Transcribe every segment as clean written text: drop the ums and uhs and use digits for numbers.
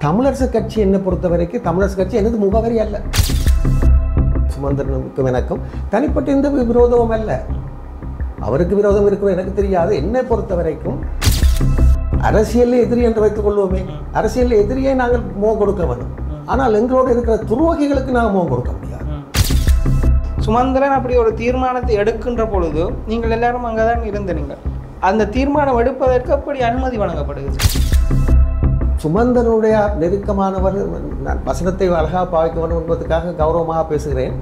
தமிழரசு கட்சி என்னை பொறுத்த வரைக்கும் தமிழரசு கட்சி எனது முகவரி அல்ல. சுமந்திரனுக்கும் எனக்கும் தனிப்பட்ட எந்த விரோதமும் அல்ல. அவருக்கு விரோதம் இருக்கிற எனக்கு தெரியாது. என்னை பொறுத்த வரைக்கும் அரசியலில் எதிரி என்று வைத்துக் கொள்வோமே, அரசியலில் எதிரியை நாங்கள் முகம் கொடுக்க வேண்டும். ஆனால் எங்களோடு இருக்கிற துரோகிகளுக்கு நாங்கள் முகம் கொடுக்க முடியாது. சுமந்திரன் அப்படி ஒரு தீர்மானத்தை எடுக்கின்ற பொழுது நீங்கள் எல்லாரும் அங்கே தான் இருந்தீங்க. அந்த தீர்மானம் எடுப்பதற்கு அப்படி அனுமதி வழங்கப்படுகிறது. சுமந்திரனுடைய நெருக்கமானவர், நான் வசனத்தை அழகாக பாவிக்க வேண்டும் என்பதற்காக கௌரவமாக பேசுகிறேன்.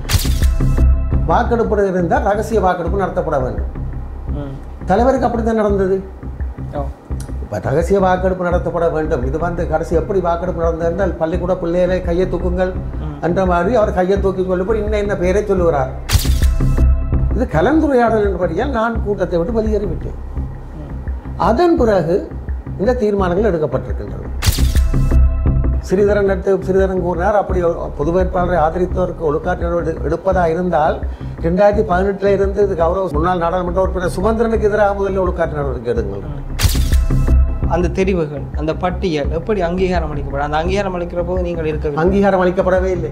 வாக்கெடுப்பு இருந்தால் ரகசிய வாக்கெடுப்பு நடத்தப்பட வேண்டும். தலைவருக்கு அப்படித்தான் நடந்தது. இப்போ ரகசிய வாக்கெடுப்பு நடத்தப்பட வேண்டும். இது கடைசி எப்படி வாக்கெடுப்பு நடந்தால் பள்ளிக்கூட பிள்ளைகளை கையை தூக்குங்கள் என்ற மாதிரி அவர் கையை தூக்கி சொல்லும்போது இன்ன பெயரை சொல்லுகிறார். இது கலந்துரையாடல் என்படியால் நான் கூட்டத்தை விட்டு வெளியேறிவிட்டேன். அதன் பிறகு இந்த தீர்மானங்கள் எடுக்கப்பட்டிருக்கின்றன. ஸ்ரீதரன் கூறினார், அப்படி பொது வேட்பாளரை ஆதரித்தவருக்கு ஒழுக்காற்று நடவடிக்கை எடுப்பதாக இருந்தால் 2018 இருந்து இது கௌரவ முன்னாள் நாடாளுமன்ற உறுப்பினர் சுமந்திரனுக்கு எதிராக முதலில் ஒழுக்காற்று நடவடிக்கை எடுங்கள். அந்த தெரிவுகள், அந்த பட்டியல் எப்படி அங்கீகாரம் அளிக்கப்படும்? அந்த அங்கீகாரம் அளிக்கிற போது நீங்கள் இருக்க அங்கீகாரம் அளிக்கப்படவே இல்லை.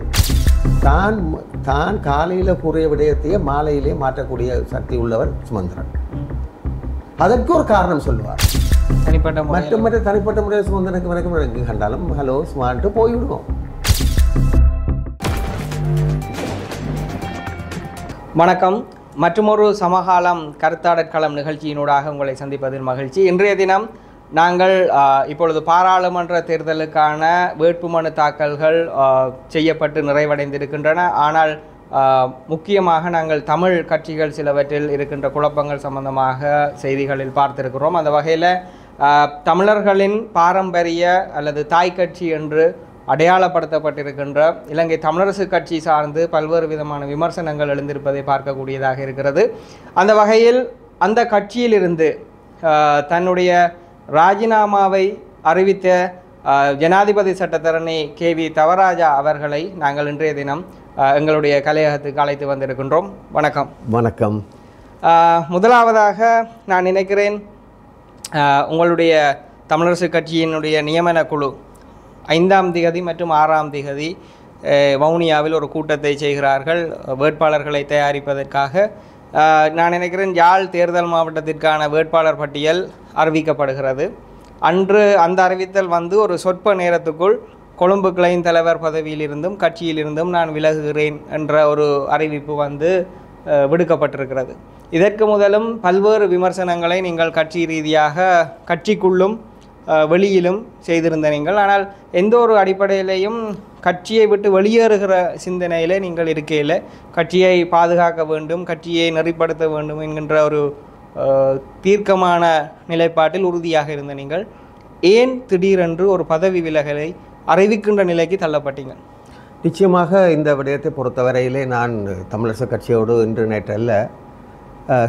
தான் காலையில் கூறிய விடயத்தையே மாலையிலே மாற்றக்கூடிய சக்தி உள்ளவர் சுமந்திரன். அதற்கு ஒரு காரணம் சொல்லுவார். மற்ற தனிப்பட்ட முறையில் சுமந்திரனுக்கு வணக்கம் கண்டாலும் ஹலோ சுமான்ட்டு போய்விடுவோம். வணக்கம். மற்றுமொரு சமகாலம் கருத்தாடற்களம் நிகழ்ச்சியினூடாக உங்களை சந்திப்பதில் மகிழ்ச்சி. இன்றைய தினம் நாங்கள் இப்பொழுது பாராளுமன்ற தேர்தலுக்கான வேட்புமனு தாக்கல்கள் செய்யப்பட்டு நிறைவடைந்திருக்கின்றன. ஆனால் முக்கியமாக நாங்கள் தமிழ் கட்சிகள் சிலவற்றில் இருக்கின்ற குழப்பங்கள் சம்பந்தமாக செய்திகளில் பார்த்திருக்கிறோம். அந்த வகையில் தமிழர்களின் பாரம்பரிய அல்லது தாய் கட்சி என்று அடையாளப்படுத்தப்பட்டிருக்கின்ற இலங்கை தமிழரசு கட்சி சார்ந்து பல்வேறு விதமான விமர்சனங்கள் எழுந்திருப்பதை பார்க்கக்கூடியதாக இருக்கிறது. அந்த வகையில் அந்த கட்சியிலிருந்து தன்னுடைய ராஜினாமாவை அறிவித்த ஜனாதிபதி சட்டத்தரணி KV தவராஜா அவர்களை நாங்கள் இன்றைய தினம் எங்களுடைய கலையகத்துக்கு அழைத்து வந்திருக்கின்றோம். வணக்கம். வணக்கம். முதலாவதாக நான் நினைக்கிறேன் உங்களுடைய தமிழரசு கட்சியினுடைய நியமன குழு 5ஆம் திகதி மற்றும் 6ஆம் திகதி வவுனியாவில் ஒரு கூட்டத்தை செய்கிறார்கள் வேட்பாளர்களை தயாரிப்பதற்காக. நான் நினைக்கிறேன் யாழ் தேர்தல் மாவட்டத்திற்கான வேட்பாளர் பட்டியல் அறிவிக்கப்படுகிறது. அன்று அந்த அறிவித்தல் ஒரு சொற்ப நேரத்துக்குள் கொழும்பு கிளையின் தலைவர் பதவியிலிருந்தும் கட்சியிலிருந்தும் நான் விலகுகிறேன் என்ற ஒரு அறிவிப்பு விடுக்கப்பட்டிருக்கிறது. இதற்கு முதலும் பல்வேறு விமர்சனங்களை நீங்கள் கட்சி ரீதியாக கட்சிக்குள்ளும் வெளியிலும் செய்திருந்த நீங்கள், ஆனால் எந்த ஒரு அடிப்படையிலையும் கட்சியை விட்டு வெளியேறுகிற சிந்தனையில் நீங்கள் இருக்கையில் கட்சியை பாதுகாக்க வேண்டும், கட்சியை நெறிப்படுத்த வேண்டும் என்கின்ற ஒரு தீர்க்கமான நிலைப்பாட்டில் உறுதியாக இருந்த நீங்கள் ஏன் திடீரென்று ஒரு பதவி விலகலை அறிவிக்கின்ற நிலைக்கு தள்ளப்பட்டீங்க? நிச்சயமாக இந்த விடயத்தை பொறுத்தவரையிலே நான் தமிழரசு கட்சியோடு இன்று நேற்றல்ல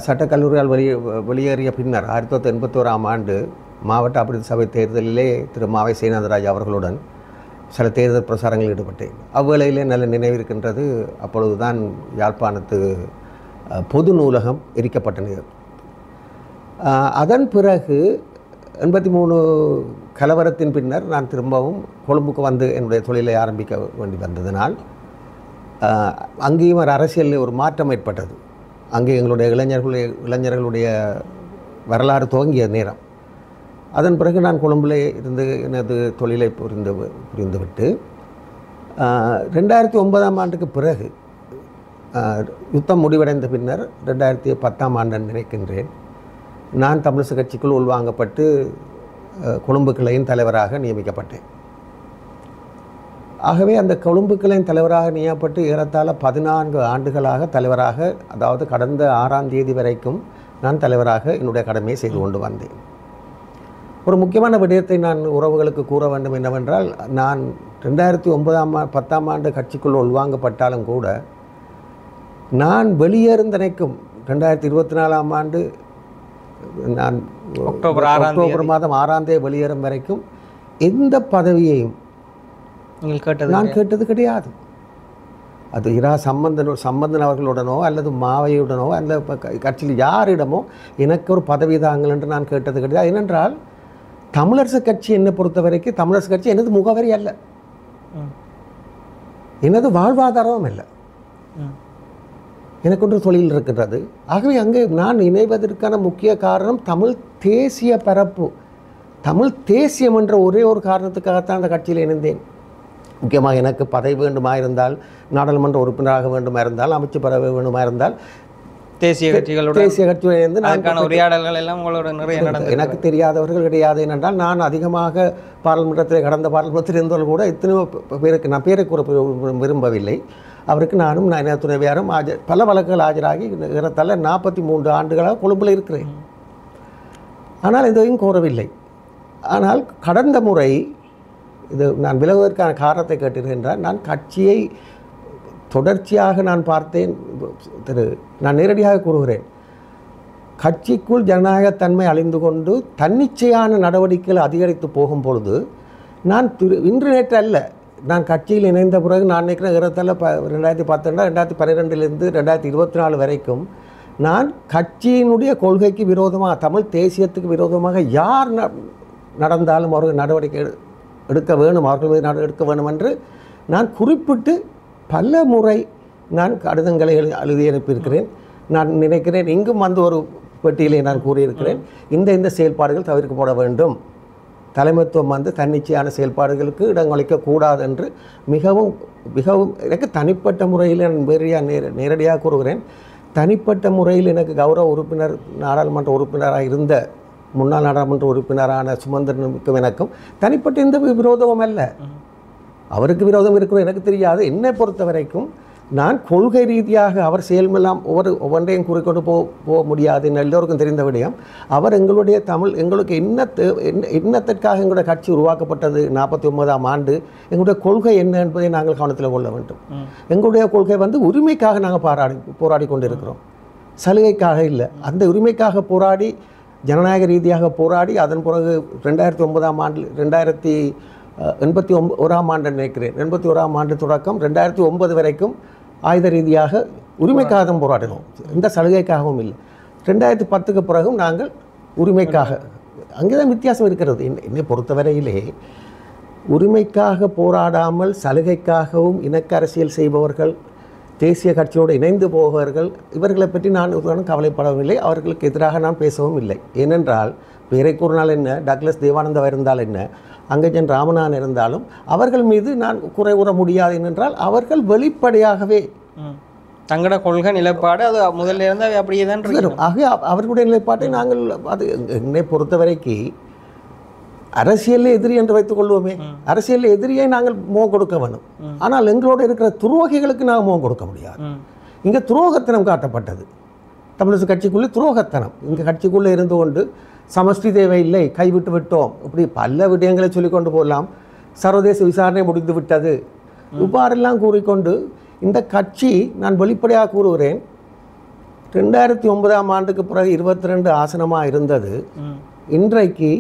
சட்டக்கல்லூரியால் வெளியேறிய பின்னர் 1981ஆம் ஆண்டு மாவட்ட அபிவிருத்தி சபை தேர்தலிலே திரு மாவை சேனாந்தராஜ் அவர்களுடன் சில தேர்தல் பிரசாரங்களில் ஈடுபட்டேன். அவ்வேளையிலே நல்ல நினைவிருக்கின்றது. அப்பொழுதுதான் யாழ்ப்பாணத்து பொது நூலகம் எரிக்கப்பட்டது. அதன் பிறகு 83 கலவரத்தின் பின்னர் நான் திரும்பவும் கொழும்புக்கு வந்து என்னுடைய தொழிலை ஆரம்பிக்க வேண்டி வந்ததனால் அங்கேயும் ஒரு அரசியலில் ஒரு மாற்றம் ஏற்பட்டது. அங்கே எங்களுடைய இளைஞர்களுடைய வரலாறு துவங்கிய நேரம். அதன் பிறகு நான் கொழும்பில் இருந்து எனது தொழிலை புரிந்துவிட்டு 2009ஆம் ஆண்டுக்கு பிறகு யுத்தம் முடிவடைந்த பின்னர் 2010ஆம் ஆண்டு நினைக்கின்றேன் நான் தமிழரசு கட்சிக்குள் உள்வாங்கப்பட்டு கொழும்பு கிளையின் தலைவராக நியமிக்கப்பட்டேன். ஆகவே அந்த கொழும்பு கிளையின் தலைவராக நியமிக்கப்பட்டு ஏறத்தாழ 14 ஆண்டுகளாக தலைவராக, அதாவது கடந்த 6ஆம் தேதி வரைக்கும் நான் தலைவராக என்னுடைய கடமையை செய்து கொண்டு வந்தேன். ஒரு முக்கியமான விடயத்தை நான் உறவுகளுக்கு கூற வேண்டும் என்னவென்றால், நான் 2009-10ஆம் ஆண்டு கட்சிக்குள் உள்வாங்கப்பட்டாலும் கூட நான் வெளியேறுந்தனைக்கும் 2024ஆம் ஆண்டு நான் அக்டோபர் மாதம் 6ஆம் தேதி வெளியேறும் வரைக்கும் எந்த பதவியையும் நான் கேட்டது கிடையாது. அது சம்பந்தன் அவர்களுடனோ அல்லது மாவையுடனோ அல்ல கட்சியில் யாரிடமோ எனக்கு ஒரு பதவி தாங்கள் என்று நான் கேட்டது கிடையாது. ஏனென்றால் தமிழரசு கட்சி என்னை பொறுத்த வரைக்கும் தமிழரசு கட்சி எனது முகவரி அல்ல, எனது வாழ்வாதாரமும் இல்லை, எனக்கு ஒன்று தொழில் இருக்கின்றது. ஆகவே அங்கே நான் இணைவதற்கான முக்கிய காரணம் தமிழ் தேசிய பரப்பு, தமிழ் தேசியம் என்ற ஒரே ஒரு காரணத்துக்காகத்தான் அந்த கட்சியில் இணைந்தேன். முக்கியமாக எனக்கு பதவி வேண்டுமா இருந்தால், நாடாளுமன்ற உறுப்பினராக வேண்டுமா இருந்தால், அமைச்சு பெற வேண்டுமா இருந்தால், தேசிய கட்சிகளோட இணைந்து அதுக்கான உரையாடல்கள் எல்லாம் உங்களோட நிறைய நடந்தது. எனக்கு தெரியாதவர்கள் கிடையாது. ஏனென்றால் நான் அதிகமாக பாராளுமன்றத்தில் கடந்த பாராளுமன்றத்தில் இருந்தவர்கள் கூட எத்தனையோ பேருக்கு நான் பேரை கூற விரும்பவில்லை. அவருக்கு நானும் நான் துணைவியாரும் பல வழக்குகள் ஆஜராகி ஏறத்தாழ 43 ஆண்டுகளாக கொழும்பில் இருக்கிறேன். ஆனால் எதையும் கோரவில்லை. ஆனால் கடந்த முறை இது நான் விலகுவதற்கான காரணத்தை கேட்டிருக்கின்றால், நான் கட்சியை தொடர்ச்சியாக நான் பார்த்தேன். நான் நேரடியாக கூறுகிறேன், கட்சிக்குள் ஜனநாயகத்தன்மை அழிந்து கொண்டு தன்னிச்சையான நடவடிக்கைகள் அதிகரித்து போகும் பொழுது நான் இன்று நேற்று அல்ல, நான் கட்சியில் இணைந்த பிறகு நான் நினைக்கிறேன் ஏறத்தாழ 2012 2024 வரைக்கும் நான் கட்சியினுடைய கொள்கைக்கு விரோதமாக, தமிழ் தேசியத்துக்கு விரோதமாக யார் நடந்தாலும் அவர்கள் நடவடிக்கை எடுக்க வேணும், அவர்கள் மீது எடுக்க வேணும் என்று நான் குறிப்பிட்டு பல முறை நான் கடிதங்களை எழுதி அனுப்பியிருக்கிறேன். நான் நினைக்கிறேன் இங்கும் வந்து ஒரு பெட்டியிலே நான் கூறியிருக்கிறேன், இந்த செயல்பாடுகள் தவிர்க்கப்பட வேண்டும், தலைமைத்துவம் வந்து தன்னிச்சையான செயல்பாடுகளுக்கு இடங்களிக்கக்கூடாது என்று மிகவும் மிகவும் எனக்கு தனிப்பட்ட முறையில் நான் நேரடியாக கூறுகிறேன். தனிப்பட்ட முறையில் எனக்கு கௌரவ உறுப்பினர், நாடாளுமன்ற உறுப்பினராக இருந்த முன்னாள் நாடாளுமன்ற உறுப்பினரான சுமந்திரனுக்கும் எனக்கும் தனிப்பட்ட எந்த விரோதமும் அல்ல. அவருக்கு விரோதம் இருக்கிறது எனக்கு தெரியாது. என்னை பொறுத்த வரைக்கும் நான் கொள்கை ரீதியாக அவர் செயல்மெல்லாம் ஒவ்வொன்றையும் கூறிக்கொண்டு போக முடியாது. எல்லோருக்கும் தெரிந்த விடயம். அவர் எங்களுடைய எங்களுக்கு என்னத்திற்காக எங்களுடைய கட்சி உருவாக்கப்பட்டது 49ஆம் ஆண்டு, எங்களுடைய கொள்கை என்ன என்பதை நாங்கள் கவனத்தில் கொள்ள வேண்டும். எங்களுடைய கொள்கை வந்து உரிமைக்காக நாங்கள் போராடி கொண்டிருக்கிறோம், சலுகைக்காக இல்லை. அந்த உரிமைக்காக போராடி, ஜனநாயக ரீதியாக போராடி, அதன் பிறகு 2009ஆம் ஆண்டு 1981ஆம் ஆண்டு நினைக்கிறேன், 81ஆம் ஆண்டு தொடக்கம் 2009 வரைக்கும் ஆயுத ரீதியாக உரிமைக்காக தான் போராடினோம், இந்த சலுகைக்காகவும் இல்லை. 2010க்கு பிறகும் நாங்கள் உரிமைக்காக, அங்கே தான் வித்தியாசம் இருக்கிறது. என்னை பொறுத்தவரையிலே உரிமைக்காக போராடாமல் சலுகைக்காகவும் இணக்க அரசியல் செய்பவர்கள், தேசிய கட்சியோடு இணைந்து போபவர்கள், இவர்களை பற்றி நான் கவலைப்படவில்லை. அவர்களுக்கு எதிராக நான் பேசவும் இல்லை. ஏனென்றால் பேரை கூறினால் என்ன, டக்ளஸ் தேவானந்தா இருந்தால் என்ன, அங்கஜன் ராமநாதன் இருந்தாலும் அவர்கள் மீது நான் குறை கூற முடியாது. ஏனென்றால் அவர்கள் வெளிப்படையாகவே தங்களோட கொள்கை நிலைப்பாடு அது முதல்ல இருந்தால் அப்படியே தான் இருக்கும். ஆக அவர்களுடைய நிலைப்பாட்டை நாங்கள், அது என்னை பொறுத்த வரைக்கும் அரசியலில் எதிரி என்று வைத்துக் கொள்வோமே, அரசியலில் எதிரியை நாங்கள் முகம் கொடுக்க வேணும். ஆனால் எங்களோட இருக்கிற துரோகிகளுக்கு நாங்கள் முகம் கொடுக்க முடியாது. இங்கே துரோகத்தனம் காட்டப்பட்டது, தமிழரசு கட்சிக்குள்ளே துரோகத்தனம். இங்கே கட்சிக்குள்ளே இருந்து கொண்டு சமஷ்டி தேவையில்லை, கைவிட்டு விட்டோம், இப்படி பல விடயங்களை சொல்லிக்கொண்டு போகலாம். சர்வதேச விசாரணை முடிந்து விட்டது, இவ்வாறெல்லாம் கூறிக்கொண்டு இந்த கட்சி, நான் வெளிப்படையாக கூறுகிறேன், 2009ஆம் ஆண்டுக்கு பிறகு 22 ஆசனமாக இருந்தது. இன்றைக்கு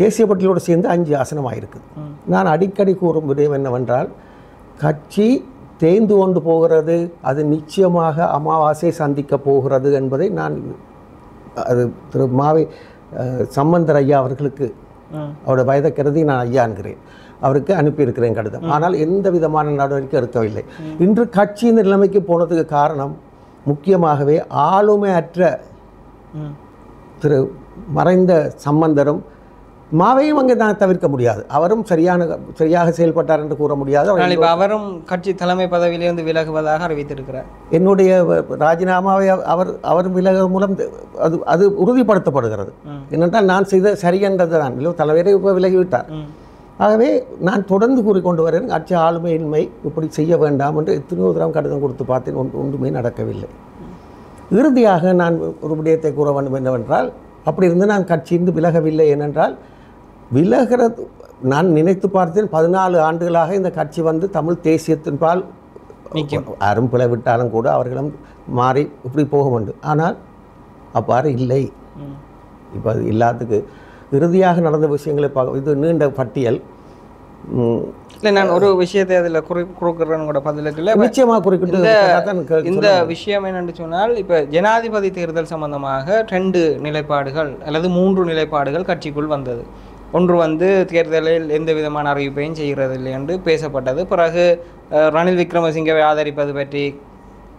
தேசிய பட்டியலோடு சேர்ந்து 5 ஆசனமாக இருக்குது. நான் அடிக்கடி கூறும் விடயம் என்னவென்றால், கட்சி தேய்ந்து கொண்டு போகிறது, அது நிச்சயமாக அமாவாசை சந்திக்க போகிறது என்பதை நான் அது திரு மாவை சம்பந்தர் ஐயா அவர்களுக்கு, அவருடைய வயதை கருதி நான் ஐயா என்கிறேன், அவருக்கு அனுப்பியிருக்கிறேன் கடிதம். ஆனால் எந்த விதமான நடவடிக்கை எடுக்கவில்லை. இன்று கட்சி இந்த நிலைமைக்கு போனதுக்கு காரணம் முக்கியமாகவே ஆளுமையற்ற திரு மறைந்த சம்பந்தரும் மாவையும் அங்கே நான் தவிர்க்க முடியாது. அவரும் சரியாக செயல்பட்டார் என்று கூற முடியாது. அவரும் கட்சி தலைமை பதவியிலிருந்து விலகுவதாக அறிவித்திருக்கிறார். என்னுடைய ராஜினாமாவை அவர் விலகு மூலம் அது உறுதிப்படுத்தப்படுகிறது. என்னென்றால் நான் செய்த சரியென்றது தான், இல்லை தலைவரே இப்போ விலகிவிட்டார். ஆகவே நான் தொடர்ந்து கூறிக்கொண்டு வரேன், கட்சி ஆளுமையின்மை இப்படி செய்ய வேண்டாம் என்று எத்தனையோ தரம் கடிதம் கொடுத்து பார்த்தேன், ஒன்றுமே நடக்கவில்லை. இறுதியாக நான் ஒரு விடயத்தை கூற வேண்டும் என்னவென்றால், அப்படி இருந்து நான் கட்சியிருந்து விலகவில்லை. ஏனென்றால் விலகிறது, நான் நினைத்து பார்த்தேன், 14 ஆண்டுகளாக இந்த கட்சி வந்து தமிழ் தேசியத்தின்பால் யாரும் பிளவிட்டாலும் கூட அவர்களும் மாறி இப்படி போக வேண்டும். ஆனால் அவ்வாறு இல்லை. இப்போ அது எல்லாத்துக்கு இறுதியாக நடந்த விஷயங்களை பார்க்க, இது நீண்ட பட்டியல். இல்லை நான் ஒரு விஷயத்தை அதில் குறுக்குறேன்னு கூட பதிலுக்குள்ள நிச்சயமாக குறிப்பிட்டு இந்த விஷயம் என்னென்னு சொன்னால் இப்போ ஜனாதிபதி தேர்தல் சம்பந்தமாக 2 நிலைப்பாடுகள் அல்லது 3 நிலைப்பாடுகள் கட்சிக்குள் வந்தது. ஒன்று வந்து தேர்தலில் எந்த விதமான அறிவிப்பையும் செய்கிறதில்லை என்று பேசப்பட்டது. பிறகு ரணில் விக்ரமசிங்கவை ஆதரிப்பது பற்றி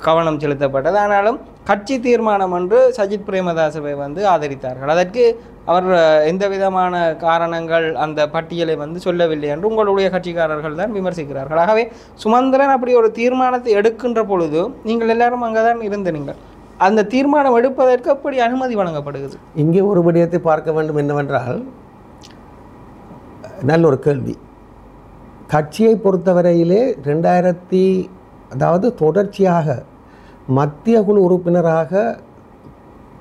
கவனம் செலுத்தப்பட்டது. ஆனாலும் கட்சி தீர்மானம் என்று சஜித் பிரேமதாசவை வந்து ஆதரித்தார்கள். அதற்கு அவர் எந்த விதமான காரணங்கள் அந்த பட்டியலை வந்து சொல்லவில்லை என்று உங்களுடைய கட்சிக்காரர்கள் தான் விமர்சிக்கிறார்கள். ஆகவே சுமந்திரன் அப்படி ஒரு தீர்மானத்தை எடுக்கின்ற பொழுது நீங்கள் எல்லாரும் அங்கே தான் இருந்தீர்கள். அந்த தீர்மானம் எடுப்பதற்கு அப்படி அனுமதி வழங்கப்படுகிறது. இங்கே ஒரு விடயத்தை பார்க்க வேண்டும் என்னவென்றால், நல்ல ஒரு கேள்வி. கட்சியை பொறுத்தவரையிலே அதாவது தொடர்ச்சியாக மத்திய குழு உறுப்பினராக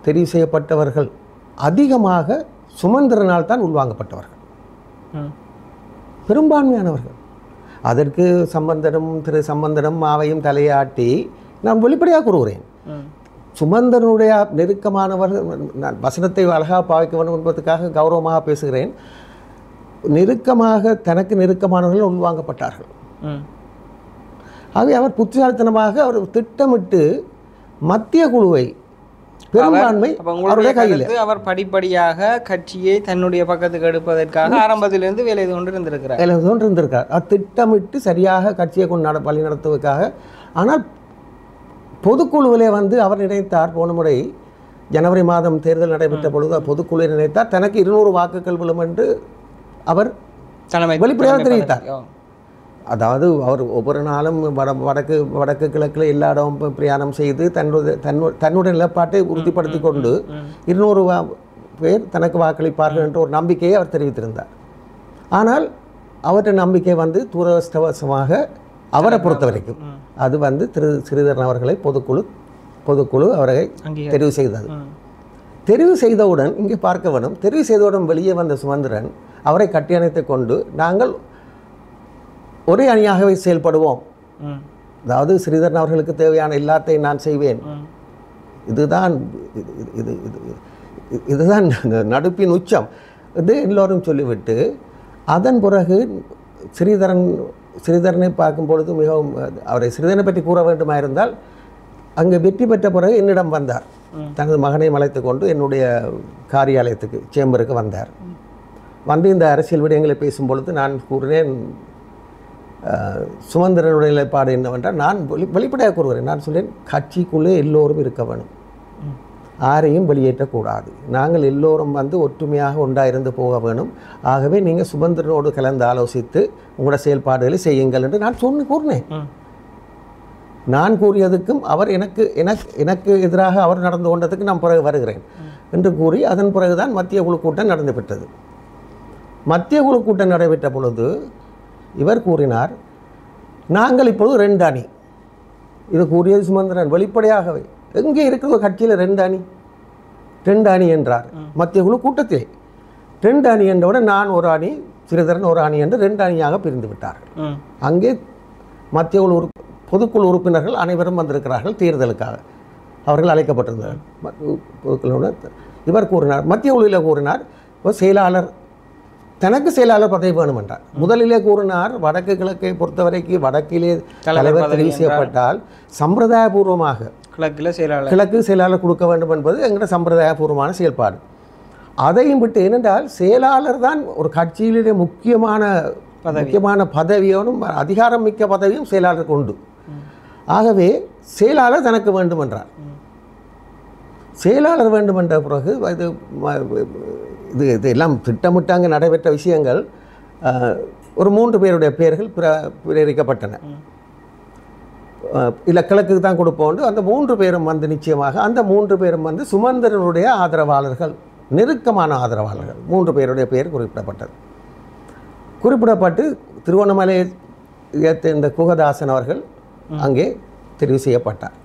தெரிவு செய்யப்பட்டவர்கள் அதிகமாக சுமந்திரனால் தான் உள்வாங்கப்பட்டவர்கள், பெரும்பான்மையானவர்கள். அதற்கு திரு சம்பந்தனும் மாவையும் தலையாட்டி நான் வெளிப்படையாக கூறுகிறேன். சுமந்திரனுடைய நெருக்கமானவர்கள், நான் வசனத்தை அழகாக பாவிக்க வேண்டும் என்பதற்காக கௌரவமாக பேசுகிறேன், தனக்கு நெருக்கமானவர்கள் உள்வாங்கப்பட்டார்கள். ஆகவே அவர் புத்திசாலித்தனமாக அவர் திட்டமிட்டு மத்திய குழுவை பெரும்பான்மை அவருடைய கையில் அவர் படிப்படியாக கட்சியை தன்னுடைய பக்கத்துக்கு எடுப்பதற்காக ஆரம்பத்திலிருந்து வேலை இருந்திருக்கிறார். அவர் திட்டமிட்டு சரியாக கட்சியை கொண்டு வழி நடத்துவதற்காக. ஆனால் பொதுக்குழுவிலே வந்து அவர் நினைத்தார், போன முறை ஜனவரி மாதம் தேர்தல் நடைபெற்ற பொழுது பொதுக்குழுவை நினைத்தார் தனக்கு 200 வாக்குகள் விழும் என்று அவர் வெளிப்படையாக தெரிவித்தார். அதாவது அவர் ஒவ்வொரு நாளும் வடக்கு கிழக்கில் எல்லா இடமும் பிரயாணம் செய்து தன்னுடைய நிலப்பாட்டை உறுதிப்படுத்தி கொண்டு 200 பேர் தனக்கு வாக்களிப்பார்கள் என்ற ஒரு நம்பிக்கையை அவர் தெரிவித்திருந்தார். ஆனால் அவருடைய நம்பிக்கை வந்து துரதிர்ஷ்டவசமாக அவரை பொறுத்த வரைக்கும் அது வந்து ஸ்ரீதரன் அவர்களை பொதுக்குழு அவரை தெரிவு செய்தது. தெரிவு செய்தவுடன் இங்கே பார்க்க வேண்டும், தெரிவு செய்தவுடன் வெளியே வந்த சுமந்திரன் அவரை கட்டியணைத்து கொண்டு நாங்கள் ஒரே அணியாகவே செயல்படுவோம், அதாவது ஸ்ரீதரன் அவர்களுக்கு தேவையான எல்லாத்தையும் நான் செய்வேன், இதுதான் நடுப்பின் உச்சம் இது எல்லோரும் சொல்லிவிட்டு, அதன் பிறகு ஸ்ரீதரனை பார்க்கும் பொழுது மிகவும் ஸ்ரீதரனை பற்றி கூற வேண்டுமாயிருந்தால் அங்கே வெற்றி பெற்ற பிறகு என்னிடம் வந்தார். தனது மகனை அழைத்து கொண்டு என்னுடைய காரியாலயத்துக்கு சேம்பருக்கு வந்தார். வந்து இந்த அரசியல் விடயங்களை பேசும்பொழுது நான் கூறினேன், சுமந்திரனுடைய நிலைப்பாடு என்னவென்றால், நான் வெளிப்படையாக கூறுகிறேன், நான் சொல்லேன் கட்சிக்குள்ளே எல்லோரும் இருக்க வேணும், யாரையும் வெளியேற்றக்கூடாது, நாங்கள் எல்லோரும் வந்து ஒற்றுமையாக ஒன்றாயிருந்து போக வேணும், ஆகவே நீங்கள் சுமந்திரனோடு கலந்து ஆலோசித்து உங்களோட செயல்பாடுகளை செய்யுங்கள் என்று நான் கூறினேன். நான் கூறியதுக்கும் அவர் எனக்கு எதிராக அவர் நடந்து கொண்டதுக்கு நான் பிறகு வருகிறேன் என்று கூறி அதன் பிறகுதான் மத்திய குழு கூட்டம் நடைபெற்றது. மத்திய குழு கூட்டம் நடைபெற்ற பொழுது இவர் கூறினார், நாங்கள் இப்பொழுது 2 அணி. இது கூறியது சுமந்திரன் வெளிப்படையாகவே. எங்கே இருக்கிற கட்சியில் 2 அணி என்றார். மத்திய குழு கூட்டத்திலே 2 அணி என்றவுடன் நான் ஒரு அணி, ஸ்ரீதரன் ஒரு அணி என்று 2 அணியாக பிரிந்து விட்டார்கள். அங்கே மத்திய குழு பொதுக்குழு உறுப்பினர்கள் அனைவரும் வந்திருக்கிறார்கள் தேர்தலுக்காக, அவர்கள் அழைக்கப்பட்டிருந்தார்கள். இவர் கூறினார், மத்திய குழுவில் கூறினார், செயலாளர் தனக்கு செயலாளர் பதவி வேணும் என்றார். முதலிலே கூறினார், வடக்கு கிழக்கை பொறுத்தவரைக்கு வடக்கிலே தலைவர் தெரிவு செய்யப்பட்டால் சம்பிரதாயபூர்வமாக கிழக்கு செயலாளர் கொடுக்க வேண்டும் என்பது எங்களுடைய சம்பிரதாயபூர்வமான செயல்பாடு. அதையும் விட்டு, ஏனென்றால் செயலாளர் தான் ஒரு கட்சியிலே முக்கியமான பதவியோடும் அதிகாரம் மிக்க பதவியும் செயலாளருக்கு உண்டு. ஆகவே செயலாளர் தனக்கு வேண்டும் என்றார். செயலாளர் வேண்டும் என்ற பிறகு இது எல்லாம் திட்டமிட்டாங்க நடைபெற்ற விஷயங்கள். ஒரு 3 பேருடைய பெயர்கள் பிரேரிக்கப்பட்டன. இல்லை கிழக்குக்கு தான் கொடுப்போம். அந்த 3 பேரும் வந்து நிச்சயமாக அந்த 3 பேரும் வந்து சுமந்திரனுடைய ஆதரவாளர்கள், நெருக்கமான ஆதரவாளர்கள். 3 பேருடைய பெயர் குறிப்பிடப்பட்டு திருவண்ணாமலையை இந்த குகதாசன் அவர்கள் அங்கே தெரிவு செய்யப்பட்டார்.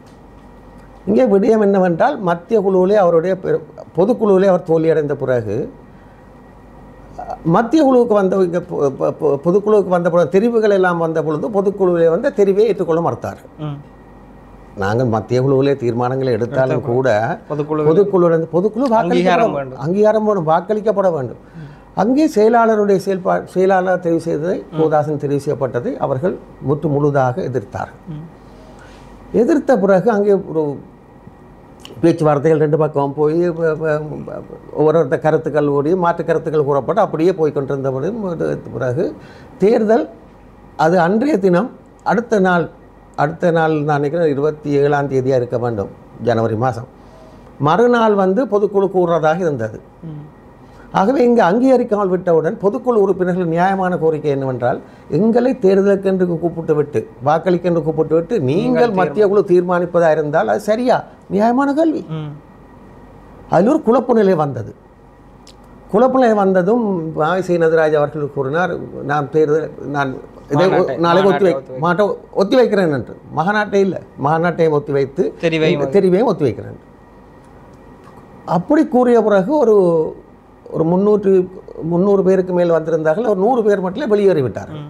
இங்கே விடயம் என்னவென்றால், மத்திய குழுவிலே அவருடைய பொதுக்குழுவிலே அவர் தோல்வியடைந்த பிறகு மத்திய குழுவுக்கு வந்த பொதுக்குழுவுக்கு வந்த பொழுது தெரிவுகள் எல்லாம் வந்த பொழுது பொதுக்குழுவிலே வந்து தெரிவை ஏற்றுக்கொள்ள மறுத்தார்கள். நாங்கள் மத்திய குழுவிலே தீர்மானங்களை எடுத்தாலும் கூட பொதுக்குழு அங்கீகாரம் வேணும், வாக்களிக்கப்பட வேண்டும். அங்கே செயலாளருடைய செயலாளர் தெரிவு செய்ததை கோதாசன் தெரிவு செய்யப்பட்டதை அவர்கள் முழுதாக எதிர்த்தார்கள். எதிர்த்த பிறகு அங்கே ஒரு பேச்சுவார்த்தைகள் 2 பக்கம் போய் ஒவ்வொருத்த கருத்துக்கள் ஓடி மாற்று கருத்துக்கள் கூறப்பட்டு அப்படியே போய்கொண்டிருந்த பிறகு தேர்தல் அது அன்றைய தினம் அடுத்த நாள் நான் நினைக்கிறேன் 27ஆம் தேதியாக இருக்க வேண்டும், ஜனவரி மாதம். மறுநாள் பொதுக்குழு கூறுறதாக இருந்தது. ஆகவே இங்கே அங்கீகரிக்காமல் விட்டவுடன் பொதுக்குழு உறுப்பினர்கள் நியாயமான கோரிக்கை என்னவென்றால், எங்களை தேர்தலுக்கென்று கூப்பிட்டு விட்டு வாக்களிக்கென்று கூப்பிட்டு விட்டு நீங்கள் மத்திய குழு தீர்மானிப்பதாக இருந்தால் அது சரியா? நியாயமான கேள்வி. அதில் ஒரு குழப்ப நிலை வந்தது. குழப்ப நிலை வந்ததும் சீனதராஜ் அவர்கள் கூறினார், நான் இதை நாளைக்கு ஒத்தி வைக்கிறேன் என்று. மகாநாட்டையும் ஒத்தி வைத்து தெரிவையும் ஒத்தி வைக்கிறேன். அப்படி கூறிய பிறகு ஒரு 300 பேருக்கு மேல் வந்திருந்தார்கள். ஒரு 100 பேர் மட்டும் வெளியேறிவிட்டார்கள்.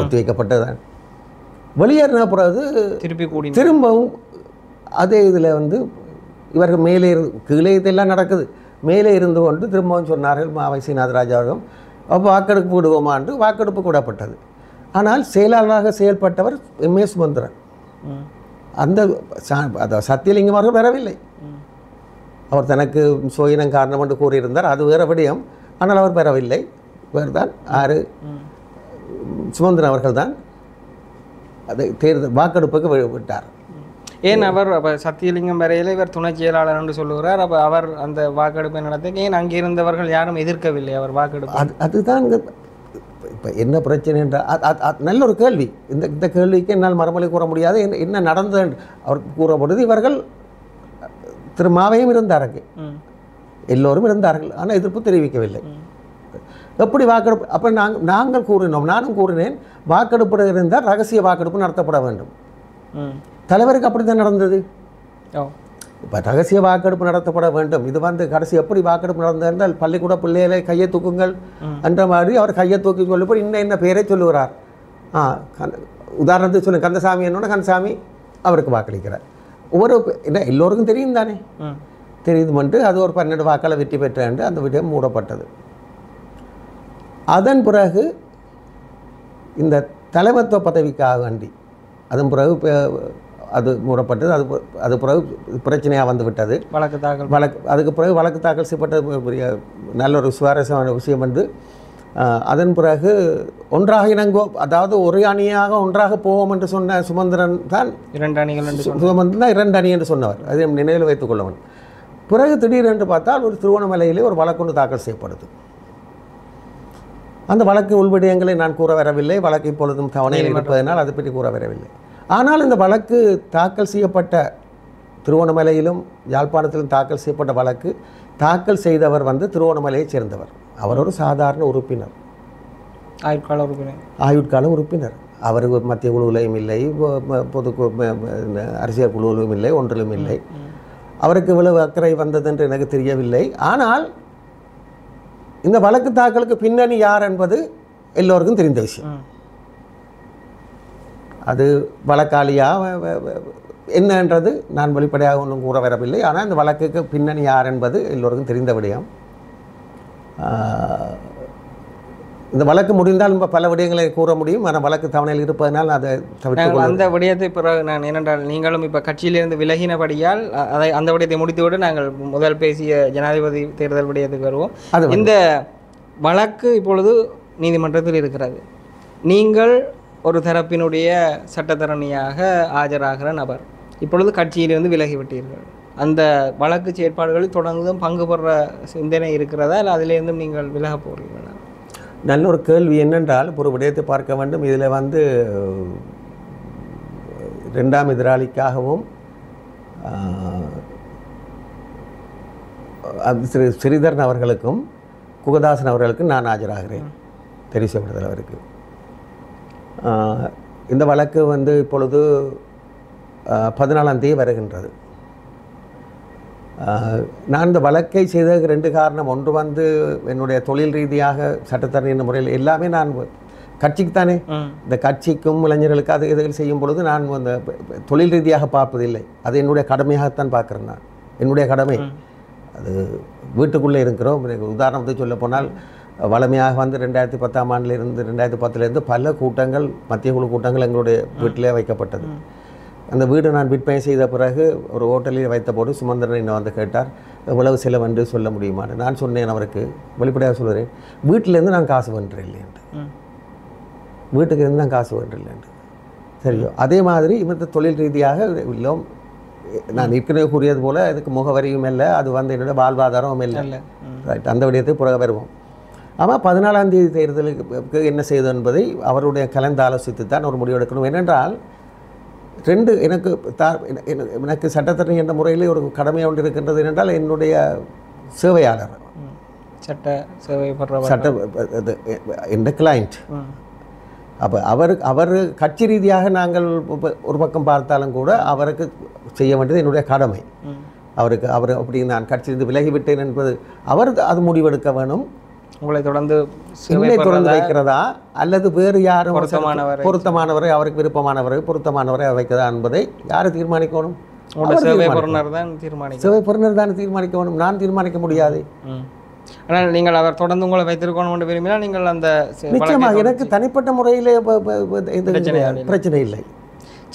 ஒத்தி வைக்கப்பட்டதான். வெளியேறின பிறகு திரும்பவும் அதே இதில் இவர்கள் மேலே கீழே இதெல்லாம் நடக்குது. மேலே இருந்து கொண்டு திரும்பவும் சொன்னார்கள் மாவை சீனாதராஜ் அவர்கள், அப்போ வாக்கெடுப்பு விடுவோமா என்று வாக்கெடுப்பு கூடப்பட்டது. ஆனால் செயலாளராக செயல்பட்டவர் எம்ஏ சுமந்திரன். அந்த சத்தியலிங்கம் அவர்கள் வரவில்லை. அவர் தனக்கு சுயினம் காரணம் என்று கூறியிருந்தார், அது வேறு விடயம். ஆனால் அவர் பெறவில்லை. வேறு தான் சுமந்திரன் அவர்கள் தான் அதை தேர்தல் வாக்கெடுப்புக்கு விட்டார். ஏன் அவர் அப்போ சத்தியலிங்கம் வரையில் இவர் துணை செயலாளர் என்று சொல்லுகிறார். அப்போ அவர் அந்த வாக்கெடுப்பை நடத்த ஏன் அங்கே இருந்தவர்கள் யாரும் எதிர்க்கவில்லை அவர் வாக்கெடுப்பு? அதுதான் இப்போ என்ன பிரச்சனை என்றால் நல்ல ஒரு கேள்வி. இந்த கேள்விக்கு என்னால் மறுமொழி கூற முடியாது. என்ன நடந்தது அவர் கூறப்படுது. இவர்கள் திருமாவையும் இருந்தார்கள், எல்லோரும் இருந்தார்கள். ஆனால் எதிர்ப்பு தெரிவிக்கவில்லை. எப்படி வாக்கெடுப்பு? அப்போ நாங்கள் கூறினோம், நானும் கூறினேன், வாக்கெடுப்பு இருந்தால் ரகசிய வாக்கெடுப்பு நடத்தப்பட வேண்டும். தலைவருக்கு அப்படி தான் நடந்தது. இப்போ ரகசிய வாக்கெடுப்பு நடத்தப்பட வேண்டும். இது கடைசி எப்படி வாக்கெடுப்பு நடந்திருந்தால் பள்ளிக்கூட பிள்ளைகளை கையை தூக்குங்கள் என்ற மாதிரி அவர் கையை தூக்கி சொல்லப்போ இன்ன பேரை சொல்லுகிறார். உதாரணத்துக்கு சொல்லு, கந்தசாமி என்னோட கந்தசாமி அவருக்கு வாக்களிக்கிறார். எல்லோருக்கும் தெரியும் தானே, தெரியுதுமென்று அது ஒரு 12 வாக்காளர் வெற்றி பெற்ற அந்த விடயம் மூடப்பட்டது. அதன் பிறகு இந்த தலைமத்துவ பதவிக்காக வேண்டி அதன் பிறகு அது மூடப்பட்டது. அது பிறகு பிரச்சனையாக வந்துவிட்டது. அதுக்கு பிறகு வழக்கு தாக்கல் செய்யப்பட்ட பெரிய நல்ல ஒரு சுவாரஸ்யமான விஷயம் என்று அதன் பிறகு ஒன்றாக இணங்கோ, அதாவது ஒரு அணியாக ஒன்றாக போவோம் என்று சொன்ன சுமந்திரன் தான் 2 அணிகள் என்று சுமந்திரன் தான் 2 அணி என்று சொன்னவர். அதை நினைவில் வைத்துக் கொள்ளவன். பிறகு திடீரென்று பார்த்தால் ஒரு திருவண்ணாமலையிலே ஒரு வழக்கு தாக்கல் செய்யப்படுது. அந்த வழக்கு உள்விடயங்களை நான் கூற வரவில்லை. வழக்கு இப்பொழுதும் தவணையில் இருப்பதனால் அதை பற்றி கூற வரவில்லை. ஆனால் இந்த வழக்கு தாக்கல் செய்யப்பட்ட திருவண்ணாமலையிலும் யாழ்ப்பாணத்திலும் தாக்கல் செய்யப்பட்ட வழக்கு தாக்கல் செய்தவர் திருவண்ணாமலையைச் சேர்ந்தவர். அவர் ஒரு சாதாரண உறுப்பினர், ஆயுட்கால உறுப்பினர். அவர் மத்திய குழுவிலையும் இல்லை, பொது அரசியல் குழுவிலும் இல்லை, ஒன்றிலும் இல்லை. அவருக்கு இவ்வளவு அக்கறை வந்தது என்று எனக்கு தெரியவில்லை. ஆனால் இந்த வழக்கு தாக்கலுக்கு பின்னணி யார் என்பது எல்லோருக்கும் தெரிந்த விஷயம். அது வழக்காளியா என்னன்றது நான் வெளிப்படையாக ஒன்றும் கூற வரவில்லை. ஆனால் இந்த வழக்குக்கு பின்னணி யார் என்பது எல்லோருக்கும் தெரிந்த விடயம். இந்த வழக்கு முடிந்தால் பல விடயங்களை கூற முடியும். ஆனால் வழக்கு தவணையில் இருப்பதனால் அதை தவிர்த்து அந்த விடயத்தை பிறகு நான் ஏனென்றால் நீங்களும் இப்போ கட்சியிலிருந்து விலகினபடியால் அந்த விடயத்தை முடித்துவிட்டு நாங்கள் முதல் பேசிய ஜனாதிபதி தேர்தல் விடயத்துக்கு வருவோம். இந்த வழக்கு இப்பொழுது நீதிமன்றத்தில் இருக்கிறது. நீங்கள் ஒரு தரப்பினுடைய சட்டத்தரணியாக ஆஜராகிற நபர் இப்பொழுது கட்சியிலிருந்து விலகிவிட்டீர்கள். அந்த வழக்கு செயற்பாடுகளில் தொடர்ந்தும் பங்கு பெற சிந்தனை இருக்கிறதா, இல்லை அதிலிருந்தும் நீங்கள் விலக போகிறீர்களா? நல்ல ஒரு கேள்வி. என்னென்றால் ஒரு விடயத்தை பார்க்க வேண்டும். இதில் 2ஆம் எதிராளிக்காகவும் ஸ்ரீதரன் அவர்களுக்கும் குகதாசன் அவர்களுக்கும் நான் ஆஜராகிறேன், தெரிவு செய்யப்படுதல் அவருக்கு. இந்த வழக்கு இப்பொழுது 14ஆம் தேதி வருகின்றது. நான் இந்த வழக்கை செய்ததுக்கு 2 காரணம். ஒன்று என்னுடைய தொழில் ரீதியாக சட்டத்தரணி என்ற முறையில் எல்லாமே நான் கட்சிக்கு தானே, இந்த கட்சிக்கும் இளைஞர்களுக்கு அது இதுகள் செய்யும் பொழுது நான் அந்த தொழில் ரீதியாக பார்ப்பதில்லை. அது என்னுடைய கடமையாகத்தான் பார்க்குறேன். நான் என்னுடைய கடமை அது வீட்டுக்குள்ளே இருக்கிறோம். உதாரணத்துக்கு சொல்ல போனால் வளமையாக வந்து 2010ஆம் ஆண்டிலிருந்து 2010 பல கூட்டங்கள், மத்திய குழு கூட்டங்கள் எங்களுடைய வீட்டிலே வைக்கப்பட்டது. அந்த வீடு நான் விற்பனை செய்த பிறகு ஒரு ஹோட்டலில் வைத்தபோது சுமந்திரன் என்ன வந்து கேட்டார், எவ்வளவு செலவென்று சொல்ல முடியுமான்னு. நான் சொன்னேன் அவருக்கு, வெளிப்படையாக சொல்கிறேன், வீட்டிலேருந்து நான் காசு பண்ணுறேன் இல்லைன்ட்டு, வீட்டுக்கு இருந்து நான் காசு பண்ணுறேன் இல்லைன்ட்டு. சரியோ, அதே மாதிரி இந்த தொழில் ரீதியாக இல்லை, நான் ஏற்கனவே கூறியது போல் இதுக்கு முகவரியும் இல்லை, அது வந்து என்னோட வாழ்வாதாரமும் இல்லை. ரைட், அந்த விடயத்தை பிறகு வருவோம். ஆமாம், 14ஆம் தேதி தேர்தலுக்கு என்ன செய்வது என்பதை அவருடைய கலந்து ஆலோசித்து தான் ஒரு முடிவு எடுக்கணும். ஏனென்றால் எனக்கு சட்டத்தரணி என்ற முறையில் ஒரு கடமை ஒன்று இருக்கின்றது. என்னென்றால் என்னுடைய சேவையாளர், என்ற கிளைண்ட், அப்போ அவர் கட்சி ரீதியாக நாங்கள் ஒரு பக்கம் பார்த்தாலும் கூட அவருக்கு செய்ய வேண்டியது என்னுடைய கடமை. அவர் அப்படி நான் கட்சியிலிருந்து விலகிவிட்டேன் என்பது அவர் அது முடிவெடுக்க வேணும். உங்களை தொடர்ந்து வைக்கிறதா அல்லது வேறு யாரும் பொருத்தமானவரை, அவருக்கு விருப்பமானவரை, பொருத்தமானவரை வைக்கிறதா என்பதை யார் தீர்மானிக்கணும்? சேவை பொருணர் தான் தீர்மானிக்க வேணும். நான் தீர்மானிக்க முடியாது. ஆனால் நீங்கள் அவர் தொடர்ந்து உங்களை வைத்திருக்கணும் என்று விரும்பினால் நீங்கள் அந்த நிச்சயமாக எனக்கு தனிப்பட்ட முறையில் பிரச்சனை இல்லை.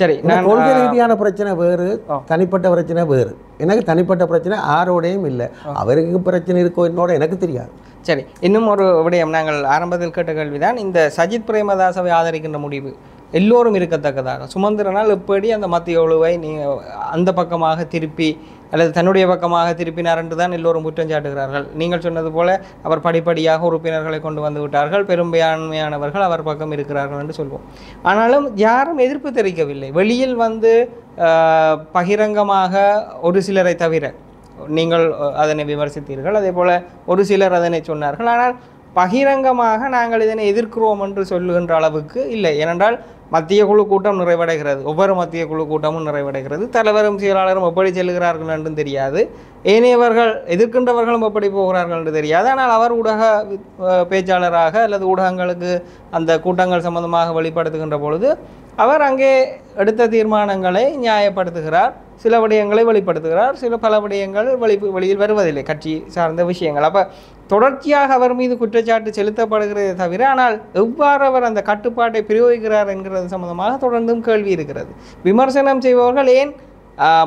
சரி, நான் கொள்கை ரீதியான பிரச்சனை வேறு, தனிப்பட்ட பிரச்சனை வேறு. எனக்கு தனிப்பட்ட பிரச்சனை யாரோடையும் இல்லை. அவருக்கு பிரச்சனை இருக்கோ என்னோட எனக்கு தெரியாது. சரி, இன்னும் ஒரு விடயம், நாங்கள் ஆரம்பத்தில் கேட்ட கேள்விதான், இந்த சஜித் பிரேமதாசவை ஆதரிக்கின்ற முடிவு எல்லோரும் இருக்கத்தக்கதாக சுமந்திரனால் எப்படி அந்த மத்திய குழுவை அந்த பக்கமாக திருப்பி அல்லது தன்னுடைய பக்கமாக திருப்பினார் என்று தான் எல்லோரும் குற்றம் சாட்டுகிறார்கள். நீங்கள் சொன்னது போல அவர் படிப்படியாக உறுப்பினர்களை கொண்டு வந்து விட்டார்கள், பெரும்பான்மையானவர்கள் அவர் பக்கம் இருக்கிறார்கள் என்று சொல்வோம். ஆனாலும் யாரும் எதிர்ப்பு தெரிவிக்கவில்லை. வெளியில் வந்து பகிரங்கமாக ஒரு சிலரை தவிர, நீங்கள் அதனை விமர்சித்தீர்கள், அதே போல் ஒரு சிலர் அதனை சொன்னார்கள். ஆனால் பகிரங்கமாக நாங்கள் இதனை எதிர்க்கிறோம் என்று சொல்லுகின்ற அளவுக்கு இல்லை. ஏனென்றால் மத்திய குழு கூட்டம் நிறைவடைகிறது, ஒவ்வொரு மத்திய குழு கூட்டமும் நிறைவடைகிறது. தலைவரும் செயலாளரும் எப்படி செல்லுகிறார்கள் என்றும் தெரியாது, ஏனையவர்கள் எதிர்க்கின்றவர்களும் எப்படி போகிறார்கள் என்று தெரியாது. ஆனால் அவர் ஊடக பேச்சாளராக அல்லது ஊடகங்களுக்கு அந்த கூட்டங்கள் சம்பந்தமாக வெளிப்படுத்துகின்ற பொழுது அவர் அங்கே எடுத்த தீர்மானங்களை நியாயப்படுத்துகிறார், சில விடயங்களை வெளிப்படுத்துகிறார், பல விடயங்கள் வெளியில் வருவதில்லை, கட்சி சார்ந்த விஷயங்கள். அப்போ தொடர்ச்சியாக அவர் மீது குற்றச்சாட்டு செலுத்தப்படுகிறதே தவிர, ஆனால் எவ்வாறு அவர் அந்த கட்டுப்பாட்டை பிரயோகிக்கிறார் என்கிறது சம்பந்தமாக தொடர்ந்தும் கேள்வி இருக்கிறது. விமர்சனம் செய்பவர்கள் ஏன்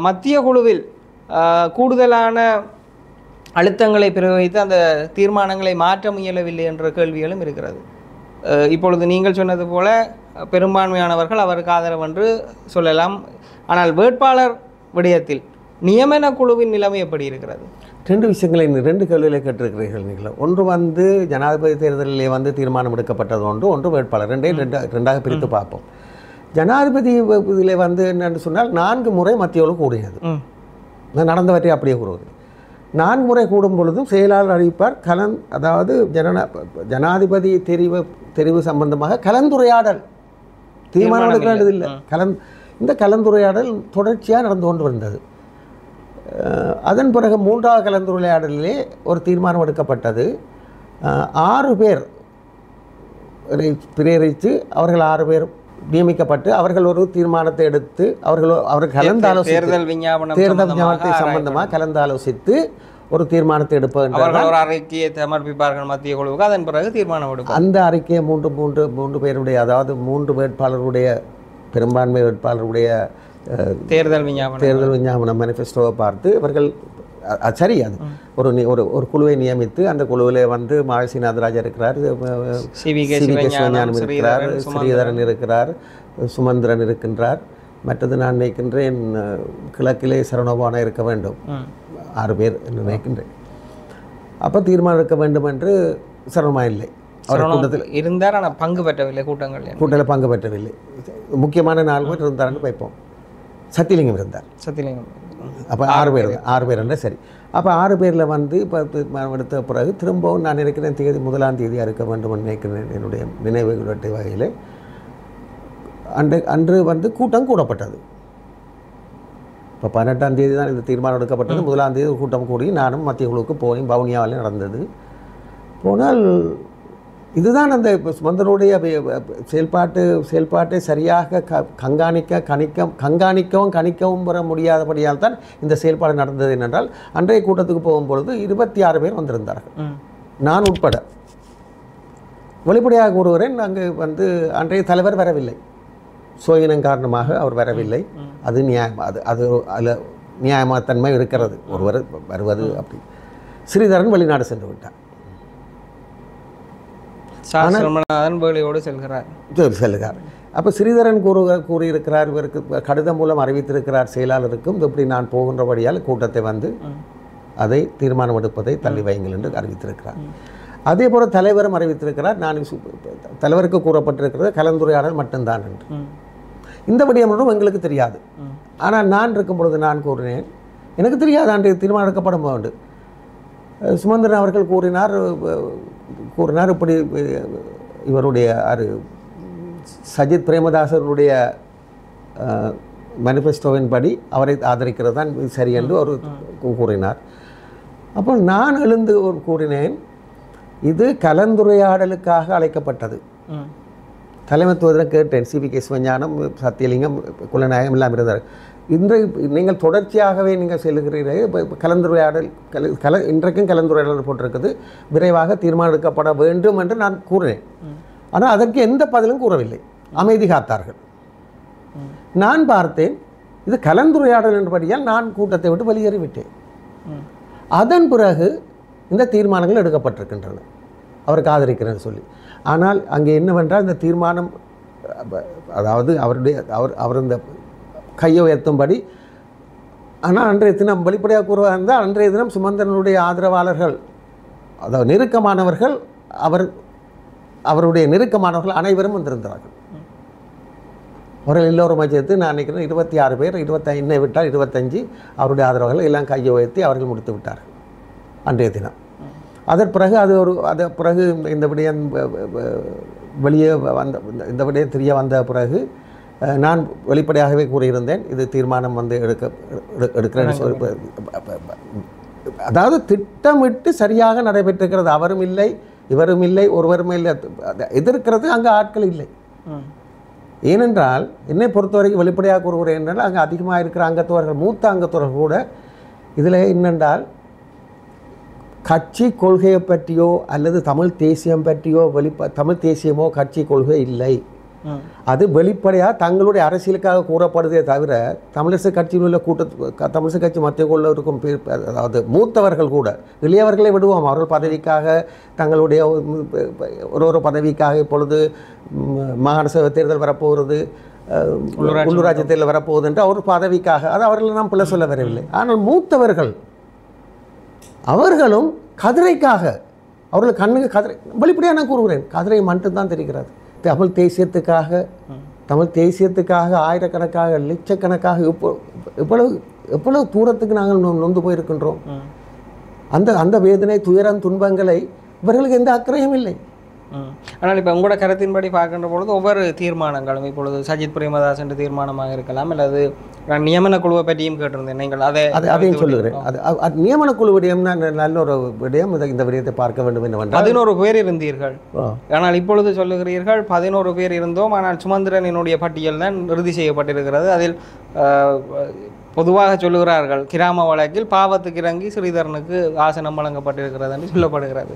மத்திய குழுவில் கூடுதலான அழுத்தங்களை பிரயோகித்து அந்த தீர்மானங்களை மாற்ற முயலவில்லை என்ற கேள்விகளும் இருக்கிறது. இப்பொழுது நீங்கள் சொன்னது போல பெரும்பான்மையானவர்கள் அவருக்கு ஆதரவு என்று சொல்லலாம். ஆனால் வேட்பாளர் விடயத்தில் நியமன குழுவின் நிலைமை எப்படி இருக்கிறது? ரெண்டு விஷயங்களை, ரெண்டு கேள்விகளை கேட்டிருக்கிறீர்கள் நீங்கள். ஒன்று வந்து ஜனாதிபதி தேர்தலிலே வந்து தீர்மானம் எடுக்கப்பட்டது ஒன்று வேட்பாளர், ரெண்டாக பிரித்து பார்ப்போம். ஜனாதிபதி இதில் வந்து என்னென்னு சொன்னால் 4 முறை மத்திய குழு கூடியது, நடந்தவற்றை அப்படியே கூறுவது. 4 முறை கூடும் பொழுதும் செயலாளர் அறிவிப்பார், அதாவது ஜனாதிபதி தெரிவு சம்பந்தமாக கலந்துரையாடல், தீர்மானம் எடுக்க வேண்டியதில்லை, இந்த கலந்துரையாடல் தொடர்ச்சியாக நடந்து கொண்டு வந்தது. அதன் பிறகு 3வது கலந்துரையாடலிலே ஒரு தீர்மானம் எடுக்கப்பட்டது. 6 பேர் பிரேரித்து அவர்கள் 6 பேர் நியமிக்கப்பட்டு அவர்கள் ஒரு தீர்மானத்தை எடுத்து அவர்கள் கலந்து ஆலோசித்து தேர்தல் விஞ்ஞாபனத்தை சம்பந்தமாக கலந்து ஆலோசித்து ஒரு தீர்மானத்தை எடுப்பது, அறிக்கையை சமர்ப்பிப்பார்கள் மத்திய குழுவுக்கு. அதன் பிறகு தீர்மானம் எடுக்கும். அந்த அறிக்கையை மூன்று பேருடைய, அதாவது 3 வேட்பாளருடைய, பெரும்பான்மை வேட்பாளருடைய தேர்தல் விஞ்ஞாபனம் மேனிஃபெஸ்டோவை பார்த்து இவர்கள் சரி, அது ஒரு குழுவை நியமித்து அந்த குழுவில் வந்து மாயசி நாதராஜா இருக்கிறார், சிவஞானம் இருக்கிறார், ஸ்ரீதரன் இருக்கிறார், சுமந்திரன் இருக்கின்றார், மற்றது நான் நினைக்கின்றேன் கிழக்கிலே சரணோபானம் இருக்க வேண்டும், 6 பேர் என்று நினைக்கின்றேன். அப்போ தீர்மானம் எடுக்க வேண்டும் என்று சரணமா இல்லை, அவர் கூட்டத்தில் இருந்தார், ஆனால் பங்கு பெற்றவில்லை, கூட்டத்தில் பங்கு பெற்றவில்லை. முக்கியமான 4 பேர் இருந்தார்னு வைப்போம். சத்தியலிங்கம் இருந்தார், அப்போ 6 பேர் என்ற சரி. அப்போ 6 பேரில் வந்து இப்போ எடுத்த பிறகு திரும்பவும் நான் நினைக்கிறேன் 1ஆம் தேதியாக இருக்க வேண்டும் என்று நினைக்கிறேன். என்னுடைய நினைவுகளுடைய வகையில் அன்று வந்து கூட்டம் கூடப்பட்டது. இப்போ 18ஆம் தேதி தான் இந்த தீர்மானம் எடுக்கப்பட்டது. 1ஆம் தேதி கூட்டம் கூடி நானும் மத்திய குழுவுக்கு போய் வவுனியாவில் நடந்தது. போனால் இதுதான் அந்த சுமந்திரனுடைய செயல்பாட்டை சரியாக கணிக்கவும் பெற முடியாதபடியால் தான் இந்த செயல்பாடு நடந்தது என்னென்றால் அன்றைய கூட்டத்துக்கு போகும்பொழுது 26 பேர் வந்திருந்தார்கள், நான் உட்பட. வெளிப்படையாக கூறுகிறேன், அங்கு அன்றைய தலைவர் வரவில்லை, சோயினம் காரணமாக அவர் வரவில்லை. அது நியாயம், அது அதில் நியாயமாத்தன்மை இருக்கிறது, ஒருவர் வருவது. அப்படி ஸ்ரீதரன் வெளிநாடு சென்று விட்டார், செல்கிறார். அப்போ ஸ்ரீதரன் கூறியிருக்கிறார், இவருக்கு கடிதம் மூலம் அறிவித்திருக்கிறார் செயலாளருக்கும், இப்படி நான் போகின்றபடியால் கூட்டத்தை அதை தீர்மானம் எடுப்பதை தள்ளி வையுங்கள் என்று அறிவித்திருக்கிறார். அதே போல் தலைவரும் அறிவித்திருக்கிறார், நான் தலைவருக்கு கூறப்பட்டிருக்கிறது கலந்துரையாடல் மட்டும்தான் என்று. இந்த விடயம் ஒன்றும் எங்களுக்கு தெரியாது. ஆனால் நான் இருக்கும் பொழுது நான் கூறினேன், எனக்கு தெரியாது அன்றைய தீர்மானம் எடுக்கப்படும் போது. சுமந்திரன் அவர்கள் கூறினார் இப்படி இவருடைய சஜித் பிரேமதாசருடைய மேனிஃபெஸ்டோவின் படி அவரை ஆதரிக்கிறது தான் சரி என்று ஒரு கூறினார். அப்போ நான் எழுந்து கூறினேன், இது கலந்துரையாடலுக்காக அழைக்கப்பட்டது. தலைமைத்துவத்தில் கேட்டேன், சிவி.கே. சிவஞானம், சத்தியலிங்கம், குலநாயகம் எல்லாம் இருந்தார். நீங்கள் தொடர்ச்சியாகவே நீங்கள் செல்கிறீர்கள், கலந்துரையாடல் இன்றைக்கும் கலந்துரையாடல் போட்டிருக்குது, விரைவாக தீர்மானம் எடுக்கப்பட வேண்டும் என்று நான் கூறினேன். ஆனால் அதற்கு எந்த பதிலும் கூறவில்லை, அமைதி காத்தார்கள். நான் பார்த்தேன், இது கலந்துரையாடல் என்றபடியால் நான் கூட்டத்தை விட்டு வெளியேறிவிட்டேன். அதன் பிறகு இந்த தீர்மானங்கள் எடுக்கப்பட்டிருக்கின்றன, அவருக்கு ஆதரிக்கிறேன்னு சொல்லி. ஆனால் அங்கே என்னவென்றால் இந்த தீர்மானம், அதாவது அவர் இந்த கையை உயர்த்தும்படி. ஆனால் அன்றைய தினம் வெளிப்படையாக கூறுவதாக இருந்தால், அன்றைய தினம் சுமந்திரனுடைய ஆதரவாளர்கள், அதாவது நெருக்கமானவர்கள், அவருடைய நெருக்கமானவர்கள் அனைவரும் வந்திருந்தார்கள். அவர்கள் எல்லோரும் சேர்த்து நான் நினைக்கிறேன் 26 பேர், 25 விட்டால் 25 அவருடைய ஆதரவாளர்கள் எல்லாம் கையை உயர்த்தி அவர்கள் முடித்து விட்டார்கள் அன்றைய தினம். அதன் பிறகு பிறகு இந்த விடயம் வெளியே இந்த விடயம் தெரிய வந்த பிறகு நான் வெளிப்படையாகவே கூறியிருந்தேன், இது தீர்மானம் எடுக்கிறேன்னு சொல்லி. அதாவது திட்டமிட்டு சரியாக நடைபெற்றிருக்கிறது. அவரும் இல்லை, இவரும் இல்லை, ஒருவரும் இல்லை, எதிர்க்கிறது அங்கே ஆட்கள் இல்லை. ஏனென்றால் என்னை பொறுத்தவரைக்கும் வெளிப்படையாக கூறுகிறேன் என்றால், அங்கே அதிகமாக இருக்கிற அங்கத்தவர்கள், மூத்த அங்கத்தவர்கள் கூட இதில் என்னென்றால் கட்சி கொள்கையை பற்றியோ அல்லது தமிழ் தேசியம் பற்றியோ தமிழ் தேசியமோ கட்சி கொள்கை இல்லை. அது வெளிப்படையாக தங்களுடைய அரசியலுக்காக கூறப்படுதே தவிர, தமிழிசை கட்சியில் உள்ள தமிழிசை கட்சி மத்திய கொள்ள இருக்கும் அதாவது மூத்தவர்கள் கூட, இளையவர்களை விடுவோம், அவர்கள் பதவிக்காக தங்களுடைய ஒரு பதவிக்காக இப்பொழுது மாகாண சபை தேர்தல் வரப்போகிறது, உள்ளூராட்சி தேர்தல் வரப்போகுது என்று அவர் பதவிக்காக, அது அவர்களை நாம் பிள்ளை சொல்ல வரவில்லை. ஆனால் மூத்தவர்கள் அவர்களும் கதிரைக்காக, அவர்கள் கண்ணுக்கு கதிரை, வெளிப்படையாக நான் கூறுகிறேன், கதிரை மட்டும்தான் தெரிகிறது. தமிழ் தேசியத்துக்காக ஆயிரக்கணக்காக லட்சக்கணக்காக எவ்வளவு தூரத்துக்கு நாங்கள் நொந்து போயிருக்கின்றோம். அந்த வேதனை, துயரம், துன்பங்களை இவர்களுக்கு எந்த அக்கறையும் இல்லை. ஆனால் இப்போ உங்களோட கருத்தின்படி பார்க்கின்ற பொழுது ஒவ்வொரு தீர்மானங்களும், இப்பொழுது சஜித் பிரேமதாஸ் என்ற தீர்மானமாக இருக்கலாம், அல்லது நான் நியமன குழுவை பற்றியும் கேட்டிருந்தேன், நீங்கள் அதையும் சொல்லுகிறேன். அது நியமன குழு விடயம்னா நல்ல ஒரு விடயம், இந்த விடயத்தை பார்க்க வேண்டும் என்னவென்றால் 11 பேர் இருந்தீர்கள். ஆனால் இப்பொழுது சொல்லுகிறீர்கள் 11 பேர் இருந்தோம், ஆனால் சுமந்திரனினுடைய பட்டியல் தான் இறுதி செய்யப்பட்டிருக்கிறது. அதில் பொதுவாக சொல்லுகிறார்கள், கிராம வழக்கில் பாவத்துக்கு இறங்கி ஸ்ரீதரனுக்கு ஆசனம் வழங்கப்பட்டிருக்கிறது என்று சொல்லப்படுகிறது.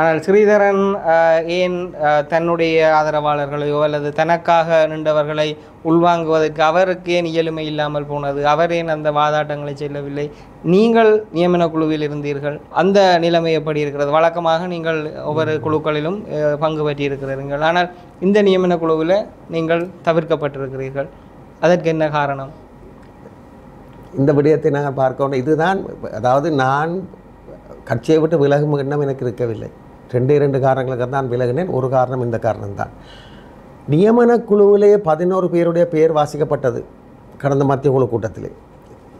ஆனால் ஸ்ரீதரன் ஏன் தன்னுடைய ஆதரவாளர்களையோ அல்லது தனக்காக நின்றவர்களை உள்வாங்குவதற்கு அவருக்கு ஏன் இயலுமை இல்லாமல் போனது? அவர் ஏன் அந்த வாதாட்டங்களை செல்லவில்லை? நீங்கள் நியமன குழுவில் இருந்தீர்கள், அந்த நிலைமை எப்படி இருக்கிறது? வழக்கமாக நீங்கள் ஒவ்வொரு குழுக்களிலும் பங்கு பற்றி இருக்கிறீர்கள், ஆனால் இந்த நியமன குழுவில் நீங்கள் தவிர்க்கப்பட்டிருக்கிறீர்கள். அதற்கு என்ன காரணம்? இந்த விடயத்தை நாங்கள் பார்க்கணும். இதுதான், அதாவது நான் கட்சியை விட்டு விலகும் எண்ணம் எனக்கு இருக்கவில்லை. 2 காரணங்களுக்கு தான் விலகினேன். ஒரு காரணம் இந்த காரணம்தான். நியமன குழுவிலே 11 பேருடைய பெயர் வாசிக்கப்பட்டது கடந்த மத்திய குழு கூட்டத்திலே,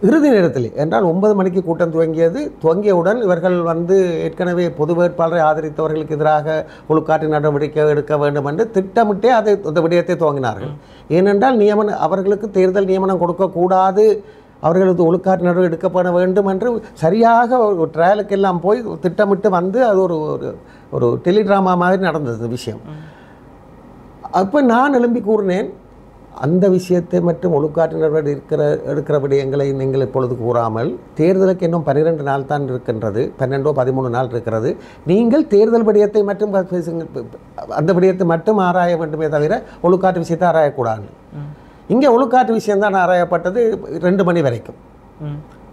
இறுதி நேரத்தில். என்றால் 9 மணிக்கு கூட்டம் துவங்கியவுடன் இவர்கள் ஏற்கனவே பொது வேட்பாளரை ஆதரித்தவர்களுக்கு எதிராக ஒழுக்காற்று நடவடிக்கை எடுக்க வேண்டும் என்று திட்டமிட்டே அந்த விடயத்தை துவங்கினார்கள். ஏனென்றால் அவர்களுக்கு தேர்தல் நியமனம் கொடுக்கக்கூடாது அவர்களது ஒழுக்காற்று நடவடிக்கை எடுக்கப்பட வேண்டும் என்று சரியாக ஒரு ட்ரையலுக்கெல்லாம் போய் திட்டமிட்டு வந்து அது ஒரு ஒரு டெலிட்ராமா மாதிரி நடந்தது இந்த விஷயம். அப்போ நான் எழும்பி கூறினேன், அந்த விஷயத்தை மற்றும் ஒழுக்காற்று நடவடிக்கை எடுக்கிற விடயங்களை நீங்கள் இப்பொழுது கூறாமல், தேர்தலுக்கு இன்னும் 12 நாள் தான் இருக்கின்றது, 12-13 நாள் இருக்கிறது. நீங்கள் தேர்தல் விடயத்தை மட்டும் அந்த விடயத்தை மட்டும் ஆராய வேண்டுமே தவிர ஒழுக்காற்று விஷயத்தை ஆராயக்கூடாது. இங்கே ஒழுக்காற்று விஷயம்தான் ஆராயப்பட்டது 2 மணி வரைக்கும்.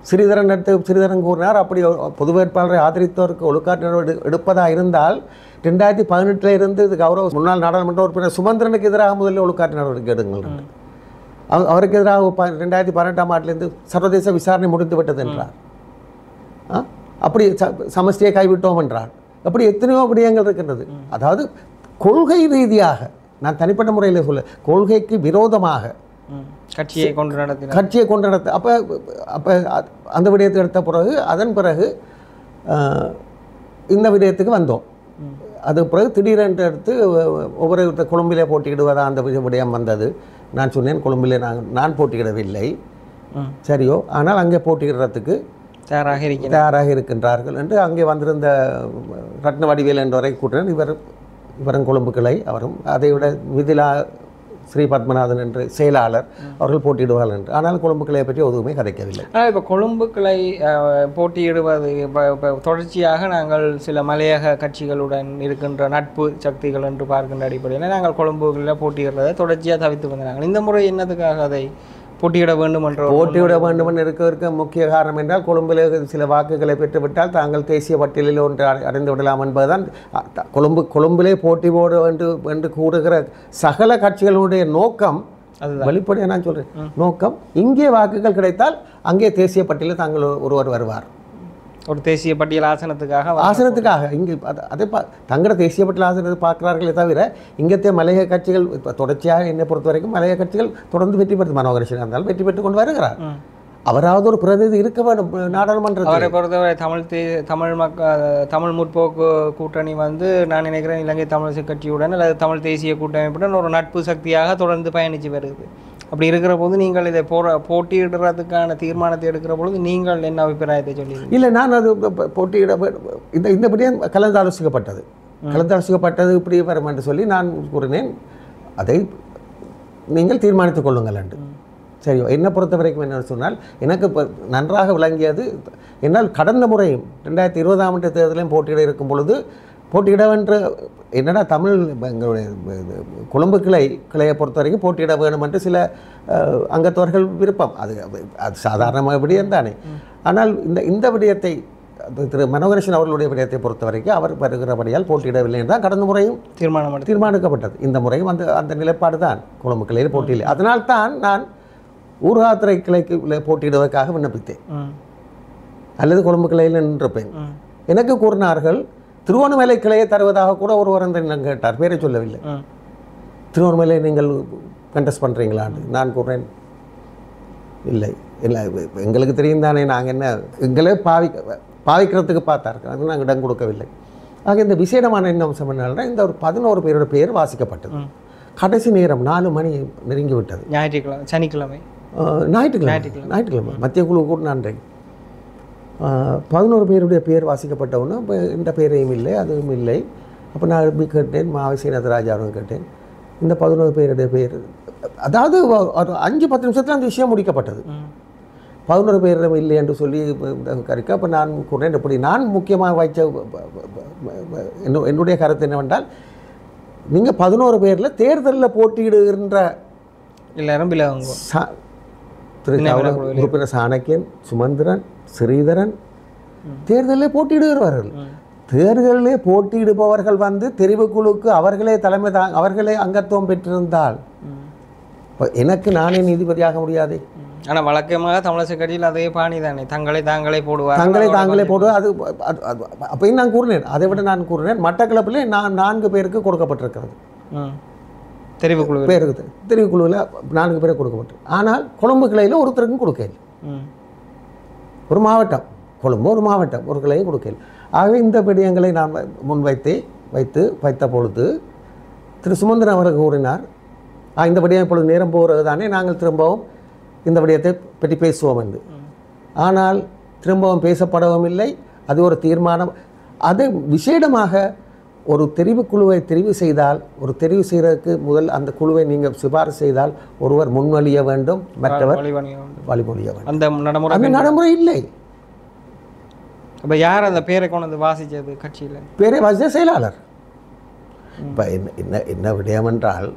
ஸ்ரீதரன் கூறினார், அப்படி பொது வேட்பாளரை ஆதரித்தவருக்கு ஒழுக்காற்று நடவடிக்கை எடுப்பதாக இருந்தால் 2018 இருந்து இது கௌரவ முன்னாள் நாடாளுமன்ற உறுப்பினர் சுமந்திரனுக்கு எதிராக முதலில் ஒழுக்காற்று நடவடிக்கை எடுங்கள். அவருக்கு எதிராக 2018ஆம் ஆண்டிலிருந்து சர்வதேச விசாரணை முடிந்து விட்டது என்றார். அப்படி சமஷ்டியை கைவிட்டோம் என்றார். அப்படி எத்தனையோ விடயங்கள் இருக்கின்றது. அதாவது கொள்கை ரீதியாக, நான் தனிப்பட்ட முறையில் சொல்ல, கொள்கைக்கு விரோதமாக கட்சியை கொண்டு நடத்த அப்போ அந்த விடயத்தை எடுத்த பிறகு அதன் பிறகு இந்த விடயத்துக்கு வந்தோம். அது பிறகு திடீரென்று எடுத்து ஒவ்வொரு கொழும்பிலே போட்டியிடுவதா அந்த விடயம் வந்தது. நான் சொன்னேன், கொழும்பிலே நான் போட்டியிடவில்லை, சரியோ, ஆனால் அங்கே போட்டியிடுறதுக்கு தயாராக இருக்கின்றார்கள் என்று அங்கே வந்திருந்த ரத்னவடிவேல் என்றவரை கூட்டினேன். இவரும் கொழும்பு கிளை, அவரும் அதை விட மிதிலா ஸ்ரீ பத்மநாதன் என்று செயலாளர் அவர்கள் போட்டியிடுவார்கள் என்று. ஆனால் கொழும்பு கிளையை பற்றி எதுவுமே கதைக்கவில்லை. ஆனால் இப்போ கொழும்பு கிளை போட்டியிடுவது இப்போ தொடர்ச்சியாக நாங்கள் சில மலையக கட்சிகளுடன் இருக்கின்ற நட்பு சக்திகள் என்று பார்க்கின்ற அடிப்படையில் நாங்கள் கொழும்புகளில் போட்டியிடுறதை தொடர்ச்சியாக தவிர்த்து வந்தாங்க. இந்த முறை என்னதுக்காக அதை போட்டியிட வேண்டும் என்று இருக்க முக்கிய காரணம் என்றால், கொழும்பில் சில வாக்குகளை பெற்றுவிட்டால் தாங்கள் தேசிய பட்டியலில் ஒன்று அடைந்து விடலாம் என்பதுதான். கொழும்பிலே போட்டி போட வேண்டும் என்று கூறுகிற சகல கட்சிகளுடைய நோக்கம், வெளிப்படையாக நான் சொல்கிறேன், நோக்கம் இங்கே வாக்குகள் கிடைத்தால் அங்கே தேசிய பட்டியலில் தாங்கள் ஒருவர் வருவார். ஒரு தேசிய பட்டியல் ஆசனத்துக்காக இங்கே அதை தங்களோட தேசிய பட்டியல் ஆசனத்தை பார்க்குறார்களே தவிர இங்கத்தே மலைய கட்சிகள் தொடர்ச்சியாக என்னை பொறுத்த வரைக்கும் மலைய கட்சிகள் தொடர்ந்து வெற்றி பெற்று, மனோகரன் இருந்தாலும் வெற்றி பெற்று கொண்டு வருகிறார். அவராவது ஒரு பிரதிநிதி இருக்க வேண்டும் நாடாளுமன்றத்தில். அவரை பொறுத்தவரை தமிழ் முற்போக்கு கூட்டணி வந்து நான் நினைக்கிறேன் இலங்கை தமிழரசு கட்சியுடன் அல்லது தமிழ் தேசிய கூட்டமைப்புடன் ஒரு நட்பு சக்தியாக தொடர்ந்து பயணித்து வருது. அப்படி இருக்கிற போது நீங்கள் இதை போட்டியிடுறதுக்கான தீர்மானத்தை எடுக்கிற பொழுது நீங்கள் என்ன அபிப்பிராயத்தை சொல்லி? இல்லை, நான் அது போட்டியிட இந்தபடியே கலந்தாலோசிக்கப்பட்டது இப்படி வரும் என்று சொல்லி நான் கூறினேன், அதை நீங்கள் தீர்மானித்துக் கொள்ளுங்கள் என்று. சரியோ, என்னை பொறுத்த வரைக்கும் என்ன சொன்னால், எனக்கு நன்றாக விளங்கியது, என்னால் கடந்த முறையும் 2020ஆம் ஆண்டு தேர்தலையும் போட்டியிட இருக்கும் பொழுது போட்டியிடவென்று என்னடா தமிழ் எங்களுடைய கொழும்பு கிளையை பொறுத்த வரைக்கும் போட்டியிட வேண்டும் என்று சில அங்கத்தவர்கள் விருப்பம். அது சாதாரணமாக விடயம் தானே. ஆனால் இந்த விடயத்தை திரு மனோகரன் அவர்களுடைய விடயத்தை பொறுத்த வரைக்கும் அவர் வருகிறபடியால் போட்டியிடவில்லை என்றால் கடந்த முறையும் தீர்மானிக்கப்பட்டது. இந்த முறையும் அந்த நிலைப்பாடு தான், கொழும்பு கிளையில் போட்டியில்லை. அதனால்தான் நான் ஊர்காத்துறை கிளைக்கு போட்டியிடுவதற்காக விண்ணப்பித்தேன், அல்லது கொழும்பு கிளையில் நின்றிருப்பேன். எனக்கு கூறினார்கள், திருவண்ணாமலை கிளையை தருவதாக கூட ஒருவர் என்ன கேட்டார், பேரை சொல்லவில்லை. திருவண்ணாமலை நீங்கள் கண்டெஸ்ட் பண்ணுறீங்களான்னு நான் கூறுறேன், இல்லை எங்களுக்கு தெரியும் தானே, நாங்கள் என்ன எங்களே பாவிக்கிறதுக்கு பார்த்தார்கள், அது நாங்கள் இடம் கொடுக்கவில்லை. ஆக இந்த விசேடமான என்ன அம்சம் என்னால்னா, இந்த ஒரு 11 பேரோட பேர் வாசிக்கப்பட்டது. கடைசி நேரம் 4 மணி நெருங்கி விட்டது. ஞாயிற்றுக்கிழமை மத்திய குழு கூட நான் 11 பேருடைய பேர் வாசிக்கப்பட்டவுன்னு இப்போ இந்த பேரையும் இல்லை அதுவும் இல்லை. அப்போ நான் எப்படி கேட்டேன், மாவசிநாத ராஜாவும் கேட்டேன், இந்த 11 பேருடைய பேர், அதாவது ஒரு 5-10 நிமிஷத்தில் அந்த விஷயம் முடிக்கப்பட்டது. 11 பேரிடம் இல்லை என்று சொல்லி கருக்க. அப்போ நான் கூறினேன், இப்படி நான் முக்கியமாக வைச்ச என்னுடைய கருத்து என்னவென்றால், நீங்கள் 11 பேரில் தேர்தலில் போட்டியிடுகின்ற எல்லாரும் உறுப்பினர் சாணக்கியன், சுமந்திரன், ஸ்ரீதரன் தேர்தலில் போட்டியிடுகிறவர்கள். தேர்தலிலே போட்டியிடுபவர்கள் வந்து தெரிவுக்குழுக்கு அவர்களே அவர்களே அங்கத்துவம் பெற்றிருந்தால் எனக்கு நானே நீதிபதியாக முடியாதே. ஆனால் வழக்கமாக தமிழரசு கட்சியில் அதே பாணி தானே, தாங்களே போடுவார். அது அப்பயும் நான் கூறினேன். அதை விட நான் கூறினேன், மட்டக்களப்பிலே 4 பேருக்கு கொடுக்கப்பட்டிருக்கிறது. தெரிவுக்குழுவில் 4 பேருக்கு கொடுக்கப்பட்டு, ஆனால் கொழும்பு கிளையில் ஒருத்தருக்கும் கொடுக்கல. ஒரு மாவட்டம் கொழும்பு, ஒரு மாவட்டம், ஒரு கிளையும் கொடுக்கல. ஆகவே இந்த விடயங்களை நான் வைத்த பொழுது திரு சுமந்திரன் அவர்கள் கூறினார், இந்த விடயம் இப்பொழுது நேரம் போகிறது தானே, நாங்கள் திரும்பவும் இந்த விடயத்தை பற்றி பேசுவோம் என்று. ஆனால் திரும்பவும் பேசப்படவும் இல்லை. அது ஒரு தீர்மானம். அது விசேடமாக ஒரு தெரிவுக்குழுவை தெரிவு செய்தால், ஒரு தெரிவு செய்கிறதுக்கு முதல் அந்த குழுவை நீங்கள் சிபாரிசு செய்தால் ஒருவர் முன்வழிய வேண்டும், மற்றவர் வழிமொழிய வேண்டும். அந்த நடைமுறை இல்லை. அப்போ யார் அந்த பேரை கொண்டு வந்து வாசித்தது? கட்சியில் பேரை வாசித்த செயலாளர். இப்போ என்ன விடயம் என்றால்,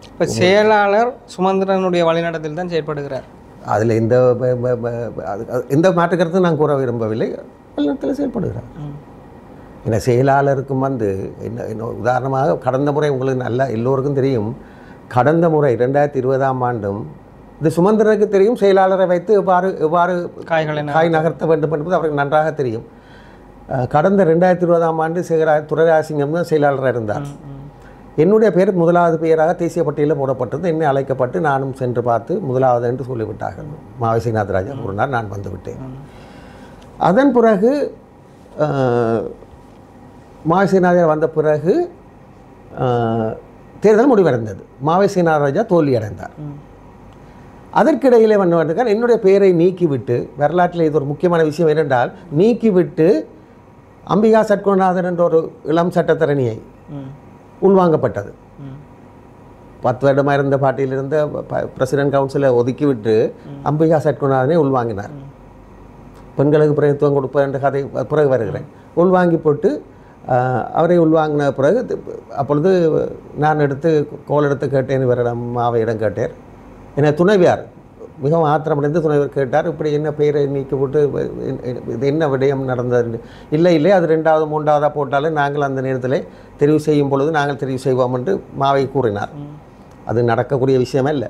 இப்போ செயலாளர் சுமந்திரனுடைய வழிநடத்தில் தான் செயல்படுகிறார். அதில் எந்த மாற்று கருத்து நான் கூற விரும்பவில்லை. வழிநடத்தில் செயல்படுகிறார். ஏன்னா செயலாளருக்கும் என்ன உதாரணமாக கடந்த முறை உங்களுக்கு நல்லா எல்லோருக்கும் தெரியும். கடந்த முறை 2020ஆம் ஆண்டும் இது சுமந்திரனுக்கு தெரியும். செயலாளரை வைத்து எவ்வாறு காய் நகர்த்த வேண்டும் என்பது அவருக்கு நன்றாக தெரியும். கடந்த 2020ஆம் ஆண்டு துரைராஜசிங்கம் தான் செயலாளராக இருந்தார். என்னுடைய பேர் முதலாவது பெயராக தேசிய பட்டியலில் போடப்பட்டது. என்னை அழைக்கப்பட்டு நானும் சென்று பார்த்து முதலாவது என்று சொல்லிவிட்டார்கள். மாவை சீனாதராஜா கூறினார். நான் வந்துவிட்டேன். அதன் பிறகு மாவை சீனாதராஜா வந்த பிறகு தேர்தல் முடிவடைந்தது. மாவை சீனாதராஜா தோல்வியடைந்தார். அதற்கிடையிலே வந்தவர்கள் என்னுடைய பெயரை நீக்கிவிட்டு, வரலாற்றில் இது ஒரு முக்கியமான விஷயம் என்னென்றால், நீக்கிவிட்டு அம்பிகா சட்குணநாதன் என்ற ஒரு இளம் சட்டத்தரணியை உள்வாங்கப்பட்டது. 10 வருடமாக இருந்த பார்ட்டியிலிருந்த பிரசிடென்ட் கவுன்சிலை ஒதுக்கிவிட்டு அம்பிகா சட்குணநாதனை உள்வாங்கினார். பெண்களுக்கு பிரதித்துவம் கொடுப்பது என்ற கதை பிறகு வருகிறேன். உள்வாங்கி போட்டு அவரை உள்வாங்கின பிறகு அப்பொழுது நான் கோல் எடுத்து கேட்டேன். இவரிடம் மாவையிடம் கேட்டேன். என்னை துணைவியார் மிகவும் ஆத்திரமடைந்து துணைவர் கேட்டார், இப்படி என்ன பெயரை நீக்கி போட்டு இது என்ன விடயம் நடந்தது? இல்லை அது 2வது 3வதாக போட்டாலும் நாங்கள் அந்த நேரத்தில் தெரிவு செய்யும் பொழுது நாங்கள் தெரிவு செய்வோம் என்று மாவை கூறினார். அது நடக்கக்கூடிய விஷயம் இல்லை.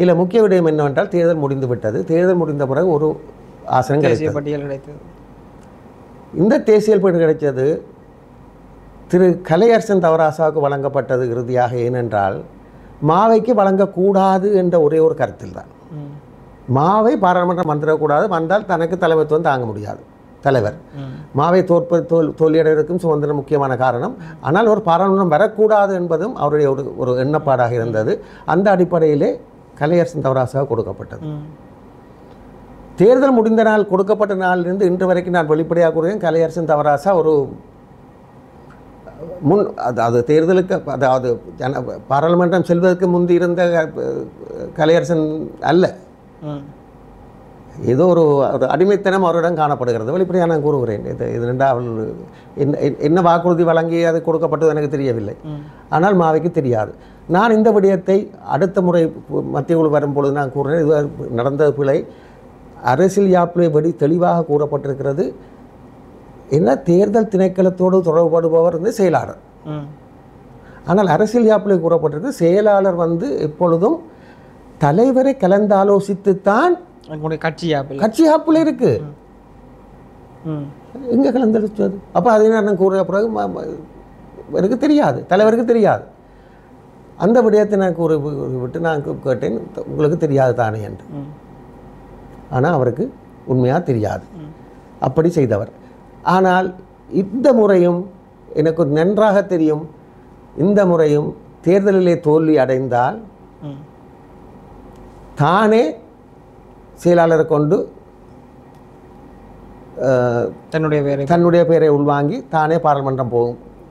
இல்லை, முக்கிய விடயம் என்னவென்றால் தேர்தல் முடிந்து விட்டது. தேர்தல் முடிந்த பிறகு ஒரு ஆசனம் கிடைத்தது. இந்த தேசிய பட்டியல் கிடைத்தது திரு கலையரசன் தவராசாவுக்கு வழங்கப்பட்டது இறுதியாக. ஏனென்றால் மாவைக்கு வழங்கக்கூடாது என்ற ஒரே ஒரு கருத்தில் தான். மாவை பாராளுமன்றம் வந்துடக்கூடாது, வந்தால் தனக்கு தலைமைத்துவம் தாங்க முடியாது தலைவர். மாவை தோல்வியடைவதற்கும் சுதந்திரம் முக்கியமான காரணம். ஆனால் ஒரு பாராளுமன்றம் வரக்கூடாது என்பதும் அவருடைய ஒரு எண்ணப்பாடாக இருந்தது. அந்த அடிப்படையிலே கலையரசன் தவராசாக கொடுக்கப்பட்டது. தேர்தல் முடிந்த நாள் கொடுக்கப்பட்ட நாளிலிருந்து இன்று வரைக்கும் நான் வெளிப்படையாக கூறுகிறேன், கலையரசன் தவராசா ஒரு அது தேர்தலுக்கு, அதாவது பாராளுமன்றம் செல்வதற்கு முந்தி இருந்த கலையரசன் அல்ல. ஏதோ ஒரு அடிமைத்தனம் அவரிடம் காணப்படுகிறது. வெளிப்படையாக நான் கூறுகிறேன். இது ரெண்டாவது என்ன வாக்குறுதி வழங்கி அது கொடுக்கப்பட்டது எனக்கு தெரியவில்லை. ஆனால் மாவைக்கு தெரியாது. நான் இந்த விடயத்தை அடுத்த முறை மத்திய குழு வரும்பொழுது நான் கூறுகிறேன், இது நடந்த பிழை. அரசியல் யாப்பிலே தெளிவாக கூறப்பட்டிருக்கிறது. என்ன தேர்தல் திணைக்களத்தோடு தொடர்படுபவர் செயலாளர். ஆனால் அரசியல் யாப்பிலே கூறப்பட்டிருக்கு செயலாளர் எப்பொழுதும் தலைவரை கலந்தாலோசித்துத்தான் கட்சி யாப்பில் இருக்கு. எங்க கலந்தளிச்சது? அப்போ அதை நான் கூறிய பிறகு எனக்கு தெரியாது, தலைவருக்கு தெரியாது. அந்த விடயத்தை நான் விட்டு நான் கேட்டேன், உங்களுக்கு தெரியாது தானே என்று. ஆனால் அவருக்கு உண்மையாக தெரியாது. அப்படி செய்தவர். ஆனால் இந்த முறையும் எனக்கு நன்றாக தெரியும், இந்த முறையும் தேர்தலிலே தோல்வி அடைந்தால் தானே செயலாளரை கொண்டு தன்னுடைய பெயரை உள்வாங்கி தானே பாராளுமன்றம்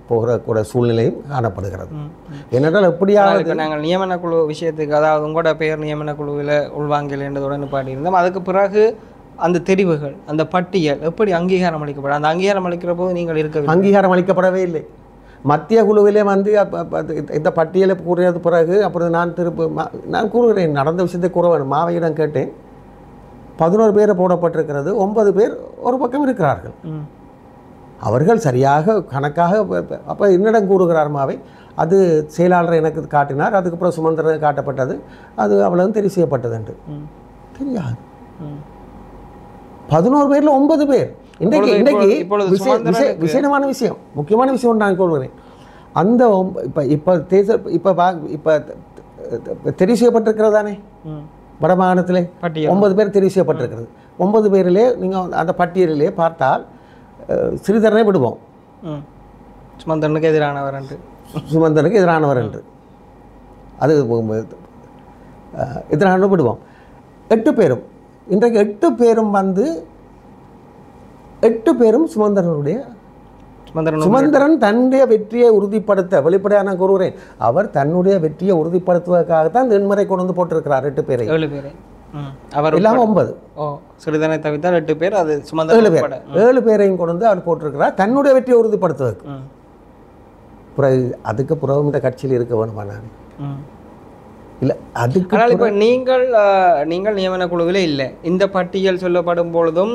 போகிற கூட சூழ்நிலையும் காணப்படுகிறது. ஏனென்றால் எப்படியாவது நாங்கள் நியமன குழு விஷயத்துக்கு, அதாவது உங்களோட பெயர் நியமன குழுவில் உள்வாங்கல் என்றதுடன் பாடியிருந்தோம். அதுக்கு பிறகு அந்த தெரிவுகள், அந்த பட்டியல் எப்படி அங்கீகாரம் அளிக்கப்படும்? அந்த அங்கீகாரம் அளிக்கிற போது நீங்கள் இருக்க அங்கீகாரம் அளிக்கப்படவே இல்லை. மத்திய குழுவிலே இந்த பட்டியலை கூறியது பிறகு அப்புறம் நான் கூறுகிறேன், நடந்த விஷயத்தை கூற வேண்டும். மாவையிடம் கேட்டேன், 11 பேரை போடப்பட்டிருக்கிறது, 9 பேர் ஒரு பக்கம் இருக்கிறார்கள். அவர்கள் சரியாக கணக்காக. அப்போ என்னிடம் கூறுகிறார் மாவை, அது செயலாளர் எனக்கு காட்டினார், அதுக்கப்புறம் சுமந்திரன் காட்டப்பட்டது, அது அவ்வளவு தெரிவு செய்யப்பட்டது என்று தெரியாது. 11 பேரில் 9 பேர். இன்றைக்கு விசேடமான விஷயம், முக்கியமான விஷயம் நான் கூறுகிறேன். அந்த இப்போ தேர்தல் இப்போ தெரிவு செய்யப்பட்டிருக்கிறதானே வடமாகாணத்திலே 9 பேர் தெரிவு செய்யப்பட்டிருக்கிறது. 9 பேரிலே நீங்கள் அந்த பட்டியலிலே பார்த்தால் ஸ்ரீதரனை விடுவோம், சுமந்திரனுக்கு எதிரானவர் என்று அது எதிரான விடுவோம். 8 பேரும் இன்றைக்கு 8 பேரும் வந்து 8 பேரும் சுமந்திரனுடைய சுமந்திரன் தன்னுடைய வெற்றியை உறுதிப்படுத்த வெளிப்படையாக நான் கூறுகிறேன். அவர் தன்னுடைய வெற்றியை உறுதிப்படுத்துவதற்காகத்தான் இந்த எண்முறை கொண்டு வந்து போட்டிருக்கிறார் 8 பேரை. 7 பேரை அவர் இல்லாமல் 9. சிறிதனை தவிர்த்தால் 8 பேர். அது சுமந்திரன் 7 பேரையும் கொண்டு வந்து அவர் போட்டிருக்கிறார் தன்னுடைய வெற்றியை உறுதிப்படுத்துவதற்கு. பிறகு அதுக்கு பிறகு இந்த கட்சியில் இருக்க வேணுமா? நான் இல்லை அதுக்கு. ஆனால் இப்போ நீங்கள் நியமன குழுவிலே இல்லை. இந்த பட்டியல் சொல்லப்படும் பொழுதும்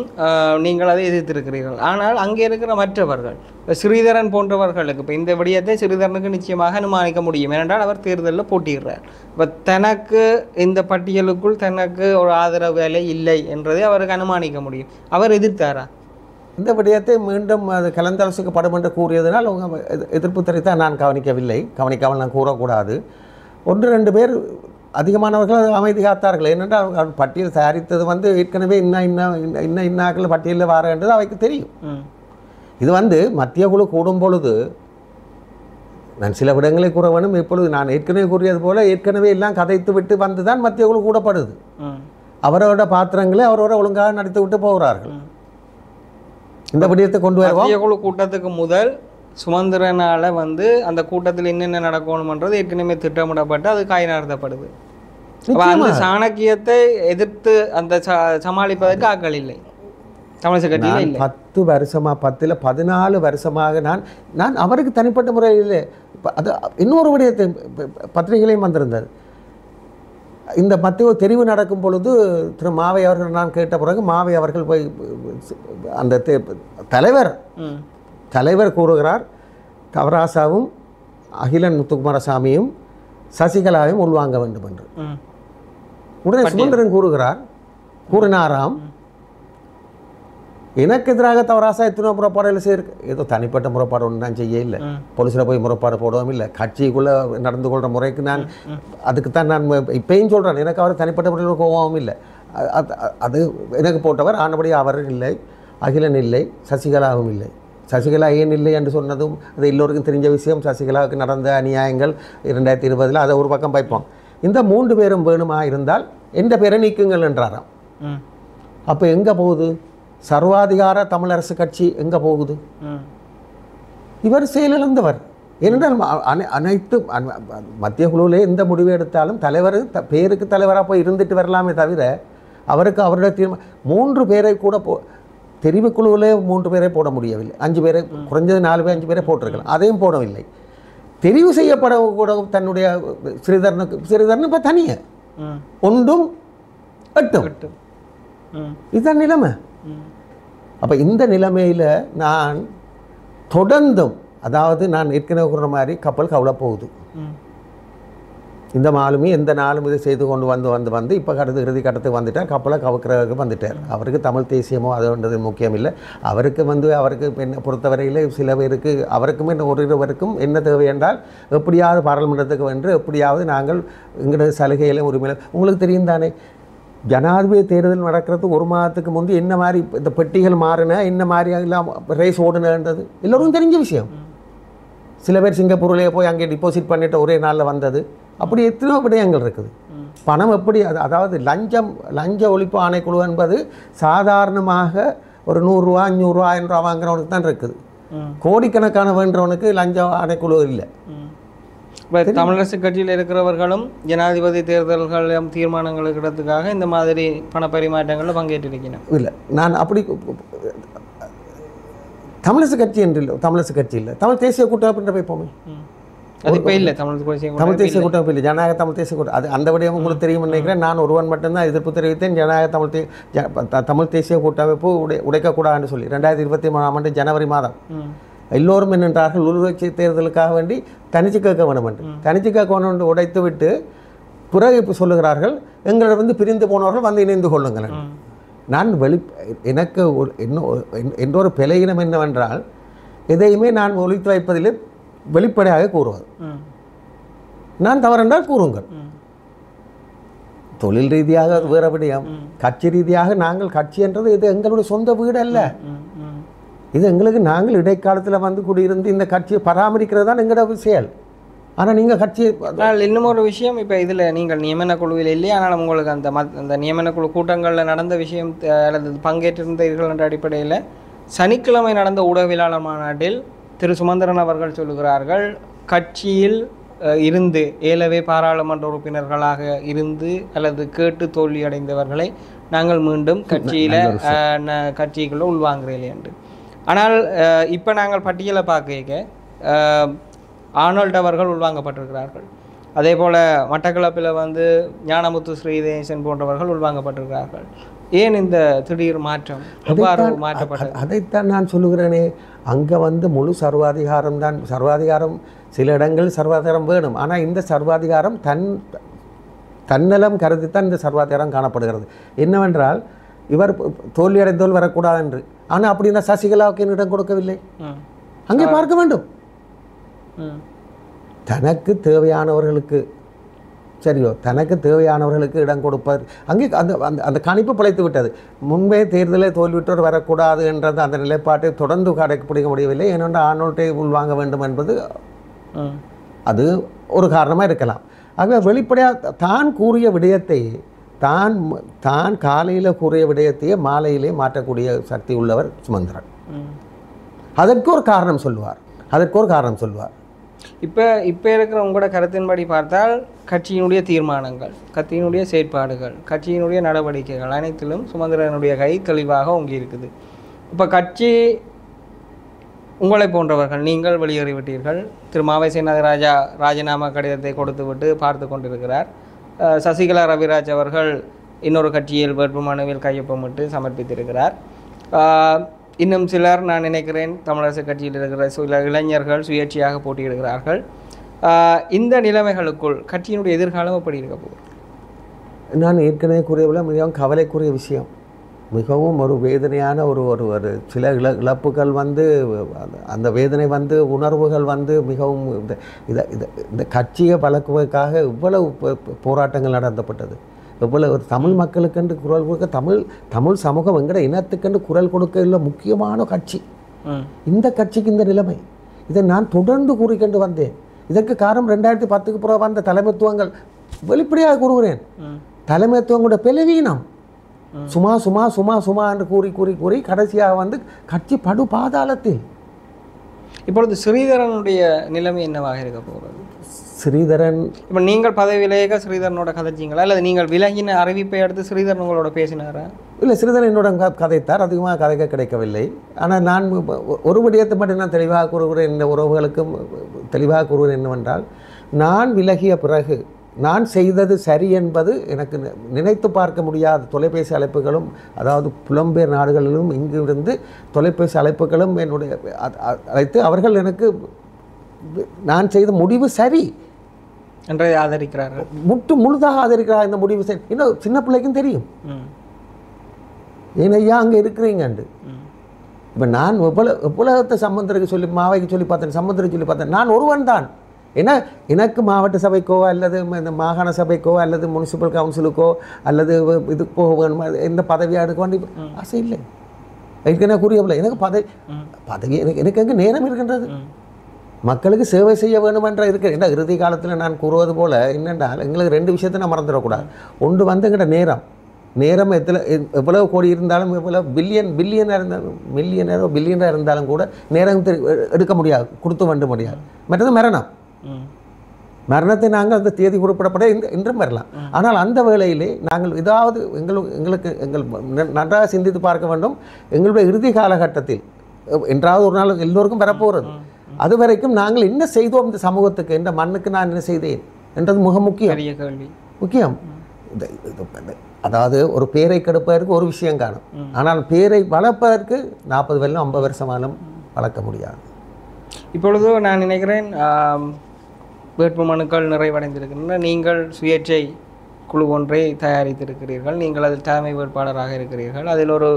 நீங்கள் அதை எதிர்த்திருக்கிறீர்கள். ஆனால் அங்கே இருக்கிற மற்றவர்கள் ஸ்ரீதரன் போன்றவர்களுக்கு இப்போ இந்த விடயத்தை ஸ்ரீதரனுக்கு நிச்சயமாக அனுமானிக்க முடியும். ஏனென்றால் அவர் தேர்தலில் போட்டியிடுறார். இப்போ தனக்கு இந்த பட்டியலுக்குள் தனக்கு ஒரு ஆதரவு வேலை இல்லை என்றதை அவருக்கு அனுமானிக்க முடியும். அவர் எதிர்த்தாரா? இந்த விடயத்தை மீண்டும் அது கலந்தாலோசிக்கப்படும் என்று கூறியதனால் அவங்க எதிர்ப்பு தெரிவித்தால் நான் கவனிக்காமல் நான் கூறக்கூடாது. 1-2 பேர் அதிகமானவர்கள் அமைதி காத்தார்கள். ஏனென்றால் அவர் பட்டியல் தயாரித்தது வந்து ஏற்கனவே இன்னாக்கள் பட்டியலில் வாரன்றது அவைக்கு தெரியும். இது வந்து மத்திய குழு கூடும் பொழுது நான் சில விடங்களை கூற வேணும். இப்பொழுது நான் ஏற்கனவே கூறியது போல ஏற்கனவே எல்லாம் கதைத்து விட்டு வந்து தான் மத்திய குழு கூடப்படுது. அவரோட பாத்திரங்களை அவரோட ஒழுங்காக நடித்து விட்டு போகிறார்கள். இந்த விடயத்தை கொண்டு வருவோம். மத்திய குழு கூட்டத்துக்கு முதல் சுமந்திரனால் வந்து அந்த கூட்டத்தில் என்னென்ன நடக்கணும்ன்றது ஏற்கனவே திட்டமிடப்பட்டு அது காய் நடத்தப்படுது. அந்த சாணக்கியத்தை எதிர்த்து அந்த சமாளிப்பதற்கு ஆக்கள் இல்லை தமிழிசை கட்சியில் இல்லை. 10 வருஷமாக 10 14 வருஷமாக நான் அவருக்கு தனிப்பட்ட முறையில் அது இன்னொரு விடயத்தை பத்திரிகைகளையும் வந்திருந்தது. இந்த மத்திய தெரிவு நடக்கும் பொழுது திரு மாவை அவர்கள் நான் கேட்ட பிறகு மாவை அவர்கள் போய் அந்த தலைவர் கூறுகிறார் தவராசாவும் அகிலன் முத்துக்குமாரசாமியும் சசிகலாவையும் உள்வாங்க வேண்டும் என்று. உடனே சுமந்திரன் கூறினாராம் எனக்கு எதிராக தவராசா எத்தனை முறைப்பாடுகள் செய்யிருக்கு. ஏதோ தனிப்பட்ட முறைப்பாடு ஒன்று நான் செய்ய இல்லை. போலீஸில் போய் முறைப்பாடு போடவும் இல்லை. கட்சிக்குள்ளே நடந்து கொள்கிற முறைக்கு நான் அதுக்குத்தான் நான் இப்பயும் சொல்கிறேன். எனக்கு அவர் தனிப்பட்ட முறையில் கோபமும் இல்லை. அது எனக்கு போட்டவர் ஆனபடி அவர் இல்லை, அகிலன் இல்லை, சசிகலாவும் இல்லை. சசிகலா ஏன் இல்லை என்று சொன்னதும் அது எல்லோருக்கும் தெரிஞ்ச விஷயம். சசிகலாவுக்கு நடந்த அநியாயங்கள் 2020 அதை ஒரு பக்கம் வைப்போம். இந்த 3 பேரும் வேணுமா இருந்தால் எந்த பேரை நீக்குங்கள் என்றாராம். அப்போ எங்கே போகுது சர்வாதிகார தமிழரசு கட்சி? எங்கே போகுது? இவர் செயலிழந்தவர். ஏனென்றால் அனைத்து மத்திய குழுவிலே எந்த முடிவு எடுத்தாலும் தலைவர் பேருக்கு தலைவராக போய் இருந்துட்டு வரலாமே தவிர அவருக்கு அவருடைய தீர்மானம் 3 பேரை கூட தெரிவுக்குழுவிலே 3 பேரை போட முடியவில்லை. 5 பேரை குறைஞ்சது 4 பேர் 5 பேரை போட்டிருக்கலாம். அதையும் போடவில்லை. தெரிவு செய்யப்பட கூட தன்னுடைய ஸ்ரீதரன் இப்போ தனியே 1 8 இதுதான் நிலைமை. அப்போ இந்த நிலைமையில் நான் தொடர்ந்தும் அதாவது நான் ஏற்கனவே கூறுற மாதிரி கப்பல் கவலை போகுது. இந்த மாலுமே எந்த நாளும் இதை செய்து கொண்டு வந்து இப்போ இறுதி கட்டத்துக்கு வந்துட்டார். கப்பலை கவுக்கிறதுக்கு வந்துட்டார். அவருக்கு தமிழ் தேசியமோ அதுன்றது முக்கியம் இல்லை. அவருக்கு என்ன பொறுத்தவரையில் சில பேருக்கு அவருக்கும் ஒருவருக்கும் என்ன தேவை என்றால் எப்படியாவது பாராளுமன்றத்துக்கு வென்று எப்படியாவது நாங்கள் எங்களோட சலுகையில உரிமையில உங்களுக்கு தெரியும் தானே. ஜனாதிபதி தேர்தல் நடக்கிறதுக்கு 1 மாதத்துக்கு முந்தி என்ன மாதிரி இந்த பெட்டிகள் மாறின என்ன மாதிரி எல்லாம் ரேஸ் ஓடுனன்றது எல்லோருக்கும் தெரிஞ்ச விஷயம். சில பேர் சிங்கப்பூர்லேயே போய் அங்கே டிபாசிட் பண்ணிட்டு ஒரே நாளில் வந்தது. அப்படி எத்தனையோ விடயங்கள் இருக்குது. பணம் எப்படி அதாவது லஞ்ச ஒழிப்பு ஆணைக்குழு என்பது சாதாரணமாக ஒரு 100 ரூபா 500 ரூபா 1000 ரூபா வாங்குறவனுக்கு தான் இருக்குது. கோடிக்கணக்கான வேண்டவனுக்கு லஞ்ச ஆணைக்குழு இல்லை. தமிழரசு கட்சியில் இருக்கிறவர்களும் ஜனாதிபதி தேர்தல்கள் தீர்மானங்கள் எடுக்கிறதுக்காக இந்த மாதிரி பண பரிமாற்றங்களில் பங்கேற்றிருக்கிறேன். இல்லை நான் அப்படி தமிழரசு கட்சி என்று இல்லை. தமிழரசு கட்சி இல்லை. தமிழ் தேசிய கூட்டமைப்பு வைப்போமே அது இப்போ இல்லை. தமிழ் தேசிய கூட்டமைப்பு இல்லை. ஜனநாயக தமிழ் தேசிய கூட்டம் அது அந்த விடயம் உங்களுக்கு தெரியும் நினைக்கிறேன். நான் ஒருவன் மட்டும்தான் எதிர்ப்பு தெரிவித்தேன். ஜனநாயக தமிழ் தேசிய கூட்டமைப்பு உடைக்கக்கூடாதுன்னு சொல்லி 2023ஆம் ஆண்டு ஜனவரி மாதம் எல்லோரும் என்னென்றார்கள் உள்ளூராட்சி தேர்தலுக்காக வேண்டி தனிச்சு கேட்க வேணும் என்று தனிச்சு கேட்க வேணும் என்று உடைத்து விட்டு பிறகு இப்போ சொல்லுகிறார்கள் எங்களிடம் பிரிந்து போனவர்கள் வந்து இணைந்து கொள்ளுங்கள். நான் எனக்கு இன்னொரு பிழையினம் என்னவென்றால் எதையுமே நான் ஒழித்து வைப்பதில் வெளிப்படையாக கூறுவது. நான் தவறென்றால் கூறுங்கள். தொழில் ரீதியாக வேற விடயம், கட்சி ரீதியாக நாங்கள் கட்சி என்றது இது எங்களுடைய சொந்த வீடு அல்ல. இது எங்களுக்கு நாங்கள் இடைக்காலத்தில் வந்து குடியிருந்து இந்த கட்சியை பராமரிக்கிறது தான் எங்களோட செயல். ஆனால் நீங்கள் கட்சி ஆனால் இன்னும் ஒரு விஷயம், இப்போ இதில் நீங்கள் நியமன குழுவில் இல்லையா, ஆனால் உங்களுக்கு அந்த நியமன குழு கூட்டங்களில் நடந்த விஷயம் அல்லது பங்கேற்றிருந்தீர்கள் என்ற அடிப்படையில் சனிக்கிழமை நடந்த ஊடகவியலாளர் மாநாட்டில் திரு சுமந்திரன் அவர்கள் சொல்லுகிறார்கள், கட்சியில் இருந்து ஏலவே பாராளுமன்ற உறுப்பினர்களாக இருந்து அல்லது கேட்டு தோல்வி அடைந்தவர்களை நாங்கள் மீண்டும் கட்சிக்குள்ளே உள்வாங்குறேன் என்று. ஆனால் இப்போ நாங்கள் பட்டியலை பார்க்க ஆர்னால்ட் அவர்கள் உள்வாங்கப்பட்டிருக்கிறார்கள். அதே போல் மட்டக்களப்பில் ஞானமுத்து ஸ்ரீதேசன் போன்றவர்கள் உள்வாங்கப்பட்டிருக்கிறார்கள். ஏன் இந்த திடீர் மாற்றம், எவ்வாறு மாற்றப்பட்டது? அதைத்தான் நான் சொல்லுகிறேனே, அங்கே முழு சர்வாதிகாரம் தான். சர்வாதிகாரம் சில இடங்கள் சர்வாதிகாரம் வேணும், ஆனால் இந்த சர்வாதிகாரம் தன்னலம் கருதித்தான் இந்த சர்வாதிகாரம் காணப்படுகிறது. என்னவென்றால் இவர் தோல்வியடைந்தோல் வரக்கூடாது என்று. ஆனால் அப்படின்னா சசிகலாவுக்கு இடம் கொடுக்கவில்லை, அங்கே பார்க்க வேண்டும். தனக்கு தேவையானவர்களுக்கு தனக்கு தேவையானவர்களுக்கு இடம் கொடுப்பார். அங்கே அந்த அந்த கணிப்பு பிழைத்து விட்டது. முன்பே தேர்தலில் தோல்விட்டோர் வரக்கூடாது என்றது அந்த நிலைப்பாட்டை தொடர்ந்து கடைப்பிடிக்க முடியவில்லை. ஏனென்றால் ஆர்னால்டை உள்வாங்க வேண்டும் என்பது அது ஒரு காரணமாக இருக்கலாம். ஆகவே வெளிப்படையாக தான் கூறிய விடயத்தை தான் காலையில் கூறிய விடயத்தையே மாலையிலே மாற்றக்கூடிய சக்தி உள்ளவர் சுமந்திரன். அதற்கு ஒரு காரணம் சொல்லுவார். இப்போ இருக்கிற உங்களோட கருத்தின்படி பார்த்தால் கட்சியினுடைய தீர்மானங்கள், கட்சியினுடைய செயற்பாடுகள், கட்சியினுடைய நடவடிக்கைகள் அனைத்திலும் சுமந்திரனுடைய கை தெளிவாக ஓங்கி இருக்குது. இப்போ கட்சி உங்களை போன்றவர்கள், நீங்கள் வெளியேறிவிட்டீர்கள். திரு மாவை சேனாதிராஜா ராஜினாமா கடிதத்தை கொடுத்துவிட்டு பார்த்து கொண்டிருக்கிறார். சசிகலா ரவிராஜ் அவர்கள் இன்னொரு கட்சியில் வேட்புமனுவில் கையொப்பமிட்டு சமர்ப்பித்திருக்கிறார். இன்னும் சிலர், நான் நினைக்கிறேன் தமிழரசு கட்சியில் இருக்கிற சில இளைஞர்கள் சுயேட்சையாக போட்டியிடுகிறார்கள். இந்த நிலைமைகளுக்குள் கட்சியினுடைய எதிர்காலம் எப்படி இருக்க போகுது? நான் ஏற்கனவே கூறியவில்லை, மிகவும் கவலைக்குரிய விஷயம். மிகவும் ஒரு வேதனையான ஒரு சில இழப்புகள் அந்த வேதனை உணர்வுகள் மிகவும் இந்த கட்சியை பழக்குவதற்காக இவ்வளவு போராட்டங்கள் நடத்தப்பட்டது. இவ்வளவு ஒரு தமிழ் மக்களுக்கென்று குரல் கொடுக்க, தமிழ் சமூகம் எங்கட இனத்துக்கென்று குரல் கொடுக்க உள்ள முக்கியமான கட்சி. இந்த கட்சிக்கு இந்த நிலைமை, இதை நான் தொடர்ந்து கூறிக்கொண்டு வந்தேன். இதற்கு காரணம் 2010க்கு பிறகு வந்த தலைமைத்துவங்கள். வெளிப்படையாக கூறுகிறேன், தலைமைத்துவங்களோட பலவீனம். சும்மா என்று கூறி கடைசியாக கட்சி படு பாதாளத்தில். இப்பொழுது ஸ்ரீதரனுடைய நிலைமை என்னவாக இருக்க போகிறது? ஸ்ரீதரன் இப்போ நீங்கள் பதவி விலக ஸ்ரீதரனோட கதைச்சிங்களா, அல்லது நீங்கள் விலகின அறிவிப்பை அடுத்து ஸ்ரீதரன் உங்களோட பேசினாரா? இல்லை, ஸ்ரீதரன் என்னோட கதைத்தார். அதிகமாக கதைக்க கிடைக்கவில்லை. ஆனால் நான் ஒரு விடயத்தை மட்டும் நான் தெளிவாக கூறுகிறேன், இந்த உறவுகளுக்கும் தெளிவாக கூறுகிறேன் என்னவென்றால், நான் விலகிய பிறகு நான் செய்தது சரி என்பது எனக்கு நினைத்து பார்க்க முடியாத தொலைபேசி அழைப்புகளும், அதாவது புலம்பெயர் நாடுகளிலும் இங்கிருந்து தொலைபேசி அழைப்புகளும் என்னுடைய அழைத்து அவர்கள் எனக்கு நான் செய்த முடிவு சரி என்று ஆதரிக்கிறார்கள். முழுதாக ஆதரிக்கிறார். இந்த முடிவு சரி. இன்னும் சின்ன பிள்ளைக்கும் தெரியும் ஏன் ஐயா அங்கே இருக்கிறீங்கண்டு. இப்போ நான் எவ்வளவு சம்பந்தருக்கு சொல்லி, மாவைக்கு சொல்லி பார்த்தேன், சம்பந்தருக்கு சொல்லி பார்த்தேன். நான் ஒருவன் தான். ஏன்னா எனக்கு மாவட்ட சபைக்கோ அல்லது இந்த மாகாண சபைக்கோ அல்லது முனிசிபல் கவுன்சிலுக்கோ அல்லது இது போக வேணுமா, எந்த பதவியாக எடுக்க வேண்டிய ஆசை இல்லை. ஏற்கனவே கூறியவில்லை, எனக்கு பதவி எனக்கு எங்கே நேரம் இருக்கின்றது. மக்களுக்கு சேவை செய்ய வேணுமென்ற இருக்கிற என்ன இறுதி காலத்தில் நான் கூறுவது போல் என்னென்றால், எங்களுக்கு 2 விஷயத்தை நான் மறந்துடக்கூடாது. ஒன்று எங்கிட்ட நேரம் எவ்வளவு கோடி இருந்தாலும், எவ்வளவு பில்லியனாக இருந்தாலும், பில்லியனாக இருந்தாலும் கூட நேரம் எடுக்க முடியாது, கொடுத்து வண்ட முடியாது. மற்றது மரணத்தை நாங்கள் அந்த தேதி குறிப்பிடப்பட இன்றும் வரலாம். ஆனால் அந்த வேளையிலே நாங்கள் ஏதாவது எங்களுக்கு நன்றாக சிந்தித்து பார்க்க வேண்டும். எங்களுடைய இறுதி காலகட்டத்தில் என்றாவது ஒரு நாள் எல்லோருக்கும் வரப்போகிறது. அது வரைக்கும் நாங்கள் என்ன செய்தோம் இந்த சமூகத்துக்கு, இந்த மண்ணுக்கு நான் என்ன செய்தேன் என்றது மிக முக்கியம். அதாவது ஒரு பேரை கெடுப்பதற்கு ஒரு விஷயம் காணும், ஆனால் பேரை வளர்ப்பதற்கு 40 வருடம் 50 வருஷமாலும் வளர்க்க முடியாது. இப்பொழுது நான் நினைக்கிறேன் வேட்பு மனுக்கள் நிறைவடைந்திருக்கின்றன. நீங்கள் சுயேட்சை குழு ஒன்றை தயாரித்திருக்கிறீர்கள். நீங்கள் அதில் தலைமை வேட்பாளராக இருக்கிறீர்கள். அதில் ஒரு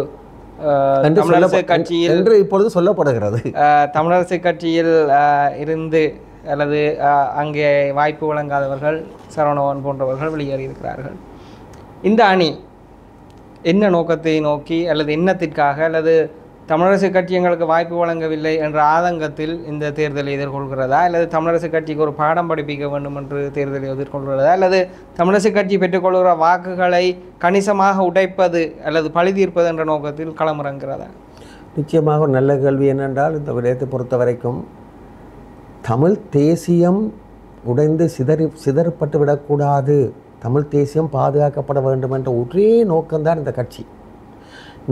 தமிழரசு கட்சியில் என்று இப்பொழுது சொல்லப்படுகிறது. தமிழரசு கட்சியில் இருந்து அல்லது அங்கே வாய்ப்பு வழங்காதவர்கள், சரவணவன் போன்றவர்கள் வெளியேறியிருக்கிறார்கள். இந்த அணி என்ன நோக்கத்தை நோக்கி அல்லது எண்ணத்திற்காக அல்லது தமிழரசு கட்சி எங்களுக்கு வாய்ப்பு வழங்கவில்லை என்ற ஆதங்கத்தில் இந்த தேர்தலை எதிர்கொள்கிறதா, அல்லது தமிழரசு கட்சிக்கு ஒரு பாடம் படிப்பிக்க வேண்டும் என்று தேர்தலை எதிர்கொள்கிறதா, அல்லது தமிழரசு கட்சி பெற்றுக்கொள்கிற வாக்குகளை கணிசமாக உடைப்பது அல்லது பழி தீர்ப்பது என்ற நோக்கத்தில் களமிறங்கிறதா? நிச்சயமாக ஒரு நல்ல கேள்வி என்னென்றால், இந்த விடயத்தை பொறுத்த வரைக்கும் தமிழ் தேசியம் உடைந்து சிதறப்பட்டு விடக்கூடாது, தமிழ் தேசியம் பாதுகாக்கப்பட வேண்டும் என்ற ஒரே நோக்கம்தான் இந்த கட்சி.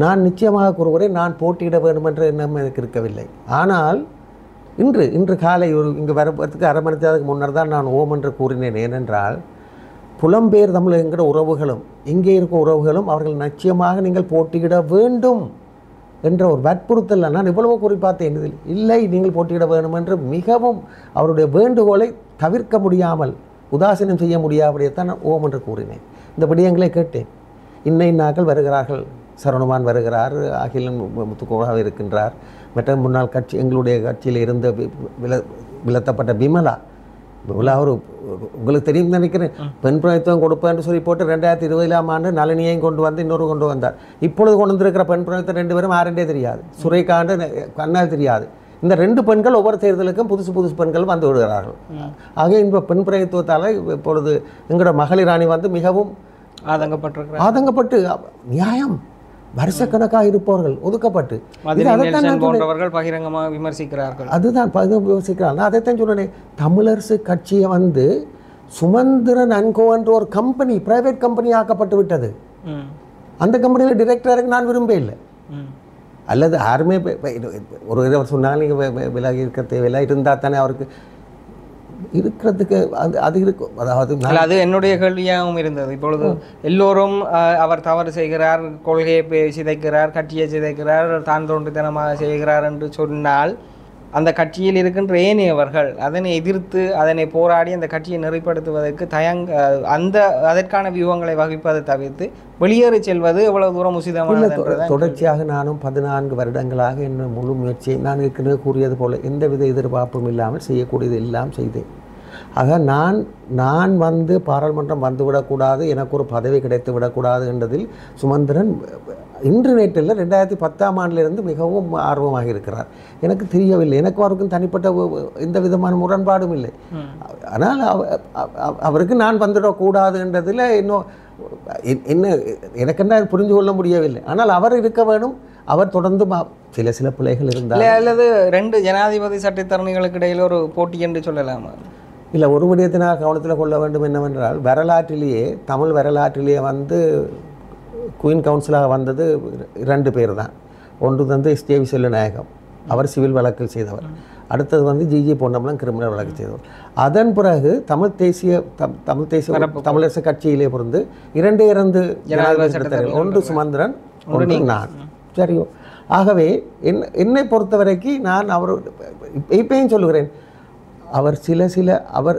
நான் நிச்சயமாக கூறுகிறேன், நான் போட்டியிட வேண்டும் என்ற எண்ணம் எனக்கு இருக்கவில்லை. ஆனால் இன்று காலை இங்கே வரத்துக்கு அரை மணி நேரத்துக்கு முன்னர் தான் நான் ஓம் என்று கூறினேன். ஏனென்றால் புலம்பெயர் தமிழ் என்கிற உறவுகளும் இங்கே இருக்கும் உறவுகளும் அவர்கள் நிச்சயமாக நீங்கள் போட்டியிட வேண்டும் என்ற ஒரு வற்புறுத்தல் நான் இவ்வளவு குறிப்பார்த்தேன். இதில் இல்லை, நீங்கள் போட்டியிட வேண்டும் என்று மிகவும் அவருடைய வேண்டுகோளை தவிர்க்க முடியாமல் உதாசீனம் செய்ய முடியாதபடியத்தான் நான் ஓம் என்று கூறினேன். இந்த விடயங்களை கேட்டேன். இன்னைநாக்கள் வருகிறார்கள், சரவணமான் வருகிறார், அகிலன் முத்துக்கோவாக இருக்கின்றார், மற்ற முன்னாள் கட்சி எங்களுடைய கட்சியில் இருந்த விலத்தப்பட்ட விமலா ஒரு உங்களுக்கு தெரியும் நினைக்கிறேன், பெண் பிரதித்துவம் கொடுப்பேன் சொல்லி போட்டு 2020ஆம் ஆண்டு நளினியையும் கொண்டு வந்து இன்னொரு கொண்டு வந்தார். இப்பொழுது கொண்டு வந்திருக்கிற பெண் பிரதித்துவம் 2 பேரும் ஆரண்டே தெரியாது, சுரேகாண்டு கண்ணால் தெரியாது. இந்த 2 பெண்கள் ஒவ்வொரு தேர்தலுக்கும் புதுசு பெண்கள் வந்து விடுகிறார்கள். ஆக இந்த பெண் பிரதித்துவத்தால் இப்பொழுது எங்களோட மகளிர் அணி வந்து மிகவும் ஆதங்கப்பட்டு நியாயம் வருஷக்கணக்காக இருப்பவர்கள் ஒதுக்கப்பட்டு பகிரங்கமாக விமர்சிக்கிறார்கள். அதுதான் விமர்சிக்கிறாங்க. அதைத்தான் சொன்னேன், தமிழரசு கட்சியை வந்து சுமந்திரன் அன்கோ என்ற ஒரு கம்பெனி, பிரைவேட் கம்பெனி ஆக்கப்பட்டு விட்டது. அந்த கம்பெனியில் டிரெக்டருக்கு நான் விரும்ப இல்லை. அல்லது யாருமே ஒரு சொன்னாலும் நீங்கள் விலகி இருக்க தேவையில்லை, இருந்தால் தானே அவருக்கு இருக்கிறதுக்கு அது இருக்கும். அதாவது அது என்னுடைய கேள்வியாகவும் இருந்தது. இப்பொழுது எல்லோரும் அவர் தவறு செய்கிறார், கொள்கையை சிதைக்கிறார், கட்சியை சிதைக்கிறார், தான் தோன்றித்தனமாக செய்கிறார் என்று சொன்னால் அந்த கட்சியில் இருக்கின்ற ஏனையவர்கள் அதனை எதிர்த்து அதனை போராடி அந்த கட்சியை நெறிப்படுத்துவதற்கு அதற்கான வியூகங்களை வகிப்பதை தவிர்த்து வெளியேறி செல்வது எவ்வளவு தூரம் உசிதமானது. தொடர்ச்சியாக நானும் 14 வருடங்களாக என்ன முழு முயற்சியை நான் ஏற்கனவே கூறியது போல எந்தவித எதிர்பார்ப்பும் இல்லாமல் செய்யக்கூடியது எல்லாம் செய்தேன். ஆக நான் வந்து பாராளுமன்றம் வந்துவிடக்கூடாது, எனக்கு ஒரு பதவி கிடைத்து விடக்கூடாது என்றதில் சுமந்திரன் இன்று நேற்றில் 2010ஆம் ஆண்டிலிருந்து மிகவும் ஆர்வமாக இருக்கிறார். எனக்கு தெரியவில்லை, எனக்கு அவருக்கும் தனிப்பட்ட எந்த விதமான முரண்பாடும் இல்லை. ஆனால் அவருக்கு நான் வந்துடக்கூடாது என்றதில் இன்னும் என்ன எனக்கென்ன புரிந்து கொள்ள முடியவில்லை. ஆனால் அவர் இருக்க வேணும், அவர் தொடர்ந்து சில பிள்ளைகள் இருந்தால் அல்லது 2 ஜனாதிபதி சட்டத்தரணிகளுக்கு இடையில் ஒரு போட்டி என்று சொல்லலாமா? இல்லை, ஒரு விடயத்தை நான் கவனத்தில் கொள்ள வேண்டும் என்னவென்றால், தமிழ் வரலாற்றிலேயே வந்து குயின் கவுன்சிலாக வந்தது 2 பேர் தான். ஒன்று வந்து எஸ்.ஜே.வி. செல்வநாயகம், அவர் சிவில் வழக்கில் செய்தவர். அடுத்தது வந்து ஜி.ஜி. பொன்னம்பலம் கிரிமினல் வழக்கு செய்தவர். அதன் பிறகு தமிழரசு கட்சியிலே பிறந்து 2 ஜனாதிபதி, ஒன்று சுமந்திரன், ஒன்று நான். சரியோ? ஆகவே என்னை பொறுத்த வரைக்கும் நான் இப்பயும் சொல்லுகிறேன், அவர்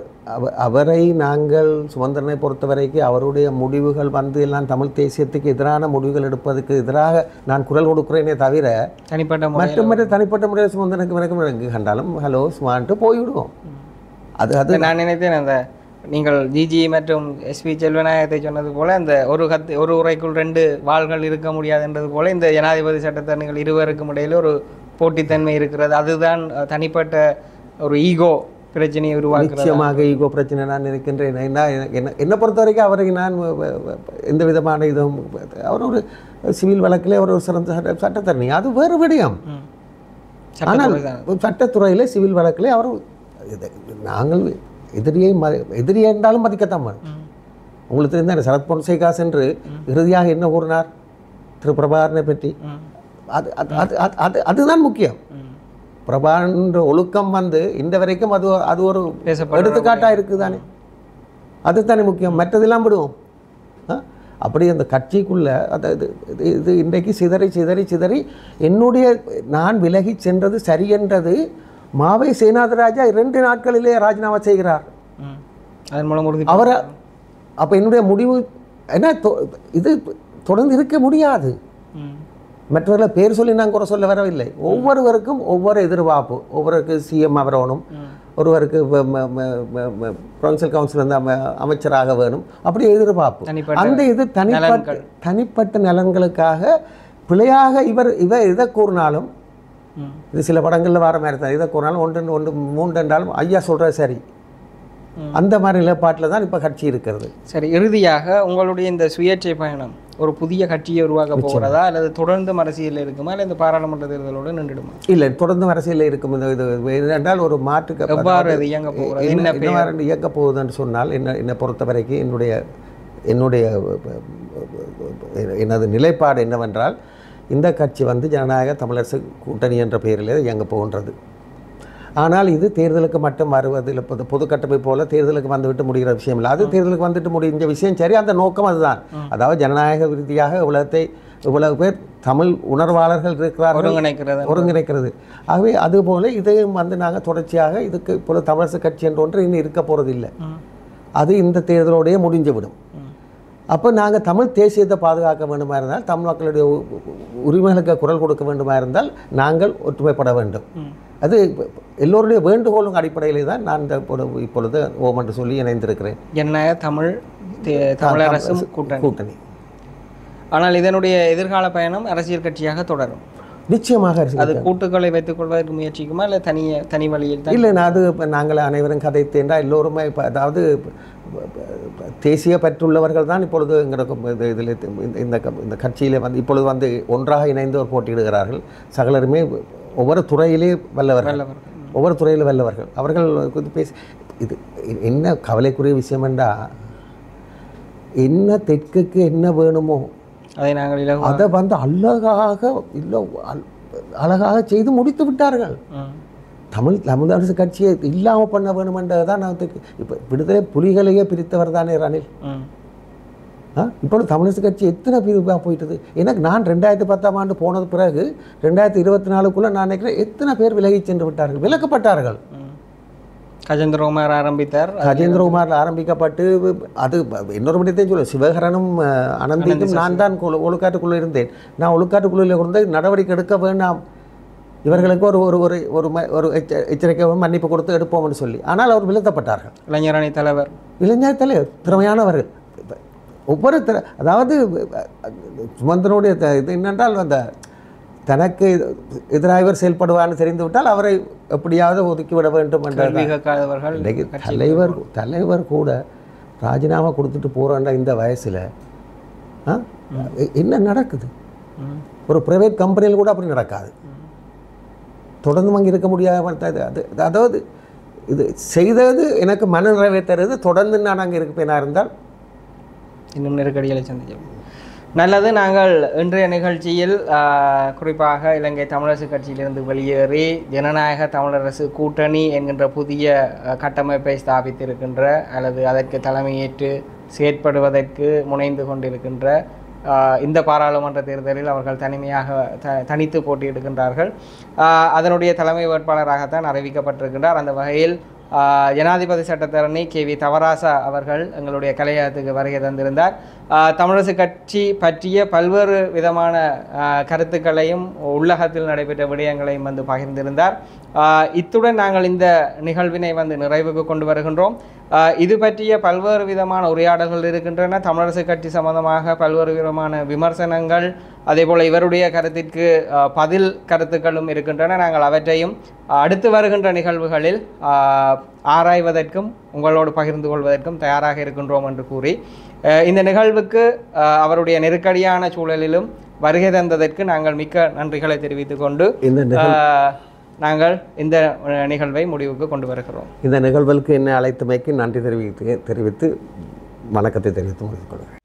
அவரை நாங்கள் சுமந்திரனை பொறுத்த வரைக்கும் அவருடைய முடிவுகள் வந்து எல்லாம் தமிழ் தேசியத்துக்கு எதிரான முடிவுகள் எடுப்பதற்கு எதிராக நான் குரல் கொடுக்குறேனே தவிர தனிப்பட்ட முறையில் சுமந்திரனுக்கு வரைக்கும் எங்கு கண்டாலும் ஹலோ சுமான்ட்டு போய்விடுவோம். அது நான் நினைத்தேன், அந்த நீங்கள் ஜிஜி மற்றும் எஸ்.பி. செல்வநாயகத்தை சொன்னது போல அந்த ஒரு உரைக்குள் 2 வாள்கள் இருக்க முடியாதுன்றது போல இந்த ஜனாதிபதி சட்டத்தரணிகள் இருவருக்கும் இடையில் ஒரு போட்டித்தன்மை இருக்கிறது. அதுதான் தனிப்பட்ட ஒரு ஈகோ பிரச்சனையை உருவாக்குறது. நிச்சயமாக ஈகோ பிரச்சனை நான் நினைக்கின்றேன். என்னை பொறுத்த வரைக்கும் அவருக்கு நான் எந்த விதமான இதுவும், அவர் ஒரு சிவில் வழக்கிலே ஒரு சிறந்த சட்டத்தரணி, அது வேறு விடயம். ஆனால் சட்டத்துறையில் சிவில் வழக்கிலே அவர் நாங்கள் எதிரியை இருந்தாலும் மதிக்கத்தான். உங்களுக்கு தெரிந்த சரத் பொன்சேகா சென்று இறுதியாக என்ன கூறினார் திரு பிரபாகரனை பற்றி, அதுதான் முக்கியம். பிரபாகரன் ஒழுக்கம் வந்து இந்த வரைக்கும் அது ஒரு எடுத்துக்காட்டாக இருக்குது தானே, அதுதானே முக்கியம். மற்றதெல்லாம் விடுவோம். அப்படி அந்த கட்சிக்குள்ளே இது இன்றைக்கு சிதறி நான் விலகி சென்றது சரி என்றது மாவை சேனாதிராஜா 2 நாட்களிலே ராஜினாமா செய்கிறார். அதன் மூலம் அவர் அப்போ என்னுடைய முடிவு என்ன, இது தொடர்ந்து இருக்க முடியாது. மற்றவர்களை பேர் சொல்லி நான் குறை சொல்ல வரவில்லை. ஒவ்வொருவருக்கும் ஒவ்வொரு எதிர்பார்ப்பு. ஒவ்வொருக்கு சிஎம் வரணும், ஒருவருக்கு ப்ரொவின்சியல் கவுன்சில் வந்து அமைச்சராக வேணும், அப்படி எதிர்பார்ப்பு. அந்த இது தனிப்பட்ட நலன்களுக்காக பிழையாக இவர் இதை கூறினாலும் இது சில படங்களில் வர மாதிரி தான், இதை கூறினாலும் ஒன்று மூன்று என்றாலும் ஐயா சொல்கிறது சரி, அந்த மாதிரி நிலைப்பாட்டில் தான் இப்போ கட்சி இருக்கிறது. சரி, இறுதியாக உங்களுடைய இந்த சுயேட்சை பயணம் ஒரு புதிய கட்சியை உருவாக்க போகிறதா அல்லது தொடர்ந்து அரசியலில் இருக்குமா இல்லை இந்த பாராளுமன்ற தேர்தலோடு நின்றுடுமா? இல்லை, தொடர்ந்து அரசியலில் இருக்கும். இது என்றால் ஒரு மாற்று எவ்வாறு அது இயங்க போகிறது, என்ன இயக்க போகுதுன்னு சொன்னால் என்னை பொறுத்த வரைக்கும் என்னுடைய எனது நிலைப்பாடு என்னவென்றால், இந்த கட்சி ஜனநாயக தமிழரசு கூட்டணி என்ற பெயரில் இயங்க போகின்றது. ஆனால் இது தேர்தலுக்கு மட்டும் வருவதில் பொது கட்டமைப்பு போல தேர்தலுக்கு வந்துவிட்டு முடிகிற விஷயம் இல்லை. அது தேர்தலுக்கு வந்துட்டு முடிஞ்ச விஷயம் சரி, அந்த நோக்கம் அதுதான். அதாவது ஜனநாயக ரீதியாக இவ்வளவு பேர் தமிழ் உணர்வாளர்கள் இருக்கிறார்கள், ஒருங்கிணைக்கிறது. ஆகவே அதுபோல இதையும் நாங்கள் தொடர்ச்சியாக இதுக்கு இப்பொழுது தமிழரசு கட்சி என்ற ஒன்று இன்னும் இருக்க போகிறதில்லை. அது இந்த தேர்தலோடையே முடிஞ்சுவிடும். அப்போ நாங்கள் தமிழ் தேசியத்தை பாதுகாக்க வேண்டுமா இருந்தால், தமிழ் மக்களுடைய உரிமைகளுக்கு குரல் கொடுக்க வேண்டுமா இருந்தால் நாங்கள் ஒற்றுமைப்பட வேண்டும். அது எல்லோருடைய வேண்டுகோளும் அடிப்படையிலே தான் நான் இப்பொழுது ஓம் என்று சொல்லி இணைந்திருக்கிறேன். என்ன தமிழரசு கூட்டணி. ஆனால் இதனுடைய எதிர்கால பயணம் அரசியல் கட்சியாக தொடரும். நிச்சயமாக அது கூட்டுக்களை வைத்துக் கொள்வதற்கு முயற்சிக்குமா இல்லை தனி வழியில் தான்? இல்லை, அது இப்போ நாங்கள் அனைவரும் கதைத்தேன்டா எல்லோருமே இப்போ அதாவது தேசிய பற்றுள்ளவர்கள் தான் இப்பொழுது எங்களுக்கு இதில் இந்த கட்சியில் இப்பொழுது ஒன்றாக இணைந்து ஒரு போட்டியிடுகிறார்கள். சகலருமே ஒவ்வொரு துறையிலே வல்லவர்கள், ஒவ்வொரு துறையில் வல்லவர்கள். அவர்கள் பேசி இது என்ன கவலைக்குரிய விஷயம் என்றால், என்ன தெற்குக்கு என்ன வேணுமோ அதை நாங்கள் அதை அழகாக செய்து முடித்து விட்டார்கள். தமிழரசு கட்சியை இல்லாமல் பண்ண வேணுமென்றது தான் நான் இப்போ விடுதலை புலிகளையே பிரித்தவர் தானே ரணில். இப்பொழுது தமிழரசு கட்சி எத்தனை பிரிவாக போயிட்டது. எனக்கு நான் 2010ஆம் ஆண்டு போனது பிறகு 2024க்குள்ளே நான் நினைக்கிறேன் எத்தனை பேர் விலகி சென்று விட்டார்கள், விலக்கப்பட்டார்கள். கஜேந்திரகுமார் ஆரம்பித்தார். கஜேந்திரகுமார் ஆரம்பிக்கப்பட்டு அது இன்னொரு முடியத்தையும் சொல்ல, சிவகரனும் அனந்திக்கும் நான் தான் ஒழுக்காட்டுக்குள்ளே இருந்தேன். நான் ஒழுக்காட்டுக்குள்ளே இருந்து நடவடிக்கை எடுக்க வேண்டாம், இவர்களுக்கு ஒரு ஒரு ஒரு ஒரு எச்சரிக்கை மன்னிப்பு கொடுத்து எடுப்போம்னு சொல்லி. ஆனால் அவர் விழுத்தப்பட்டார்கள். இளைஞரணி தலைவர் திறமையானவர்கள். ஒவ்வொரு அதாவது சுமந்தனுடைய இது என்னென்றால், தனக்கு எதிராக செயல்படுவார்னு தெரிந்துவிட்டால் அவரை எப்படியாவது ஒதுக்கிவிட வேண்டும் என்ற தலைவர் கூட ராஜினாமா கொடுத்துட்டு போகிறோன்ற இந்த வயசில் என்ன நடக்குது? ஒரு பிரைவேட் கம்பெனியில் கூட அப்படி நடக்காது. தொடர்ந்து அங்கே இருக்க முடியாத அதாவது இது செய்தது எனக்கு மன நிறைவை தருது. தொடர்ந்து நான் அங்கே இருப்பேனா இருந்தால் இன்னும் நெருக்கடிகளை சந்திச்சோம். நல்லது. நாங்கள் இன்றைய நிகழ்ச்சியில் குறிப்பாக இலங்கை தமிழரசு கட்சியிலிருந்து வெளியேறி ஜனநாயக தமிழரசு கூட்டணி என்கின்ற புதிய கட்டமைப்பை ஸ்தாபித்திருக்கின்ற அல்லது அதற்கு தலைமையேற்று செயற்படுவதற்கு முனைந்து கொண்டிருக்கின்ற இந்த பாராளுமன்ற தேர்தலில் அவர்கள் தனித்து போட்டியிடுகின்றார்கள். அதனுடைய தலைமை வேட்பாளராகத்தான் அறிவிக்கப்பட்டிருக்கின்றார். அந்த வகையில் ஜனாதிபதி சட்டத்தரணி KV தவராசா அவர்கள் எங்களுடைய கலையகத்துக்கு வருகை தந்திருந்தார். தமிழரசு கட்சி பற்றிய பல்வேறு விதமான கருத்துக்களையும் உள்ளகத்தில் நடைபெற்ற விடயங்களையும் பகிர்ந்திருந்தார். இத்துடன் நாங்கள் இந்த நிகழ்வினை நிறைவுக்கு கொண்டு வருகின்றோம். இது பற்றிய பல்வேறு விதமான உரையாடல்கள் இருக்கின்றன. தமிழரசு கட்சி சம்பந்தமாக பல்வேறு விதமான விமர்சனங்கள், அதேபோல் இவருடைய கருத்திற்கு பதில் கருத்துக்களும் இருக்கின்றன. நாங்கள் அவற்றையும் அடுத்து வருகின்ற நிகழ்வுகளில் ஆராய்வதற்கும் உங்களோடு பகிர்ந்து கொள்வதற்கும் தயாராக இருக்கின்றோம் என்று கூறி இந்த நிகழ்வுக்கு அவருடைய நெருக்கடியான சூழலிலும் வருகை தந்ததற்கு நாங்கள் மிக்க நன்றிகளை தெரிவித்துக் கொண்டு நாங்கள் இந்த நிகழ்வை முடிவுக்கு கொண்டு வருகிறோம். இந்த நிகழ்வுக்கு என்னை அழைத்தமைக்கு நன்றி தெரிவித்து வணக்கத்தை தெரிவித்து முடித்துக் கொள்கிறேன்.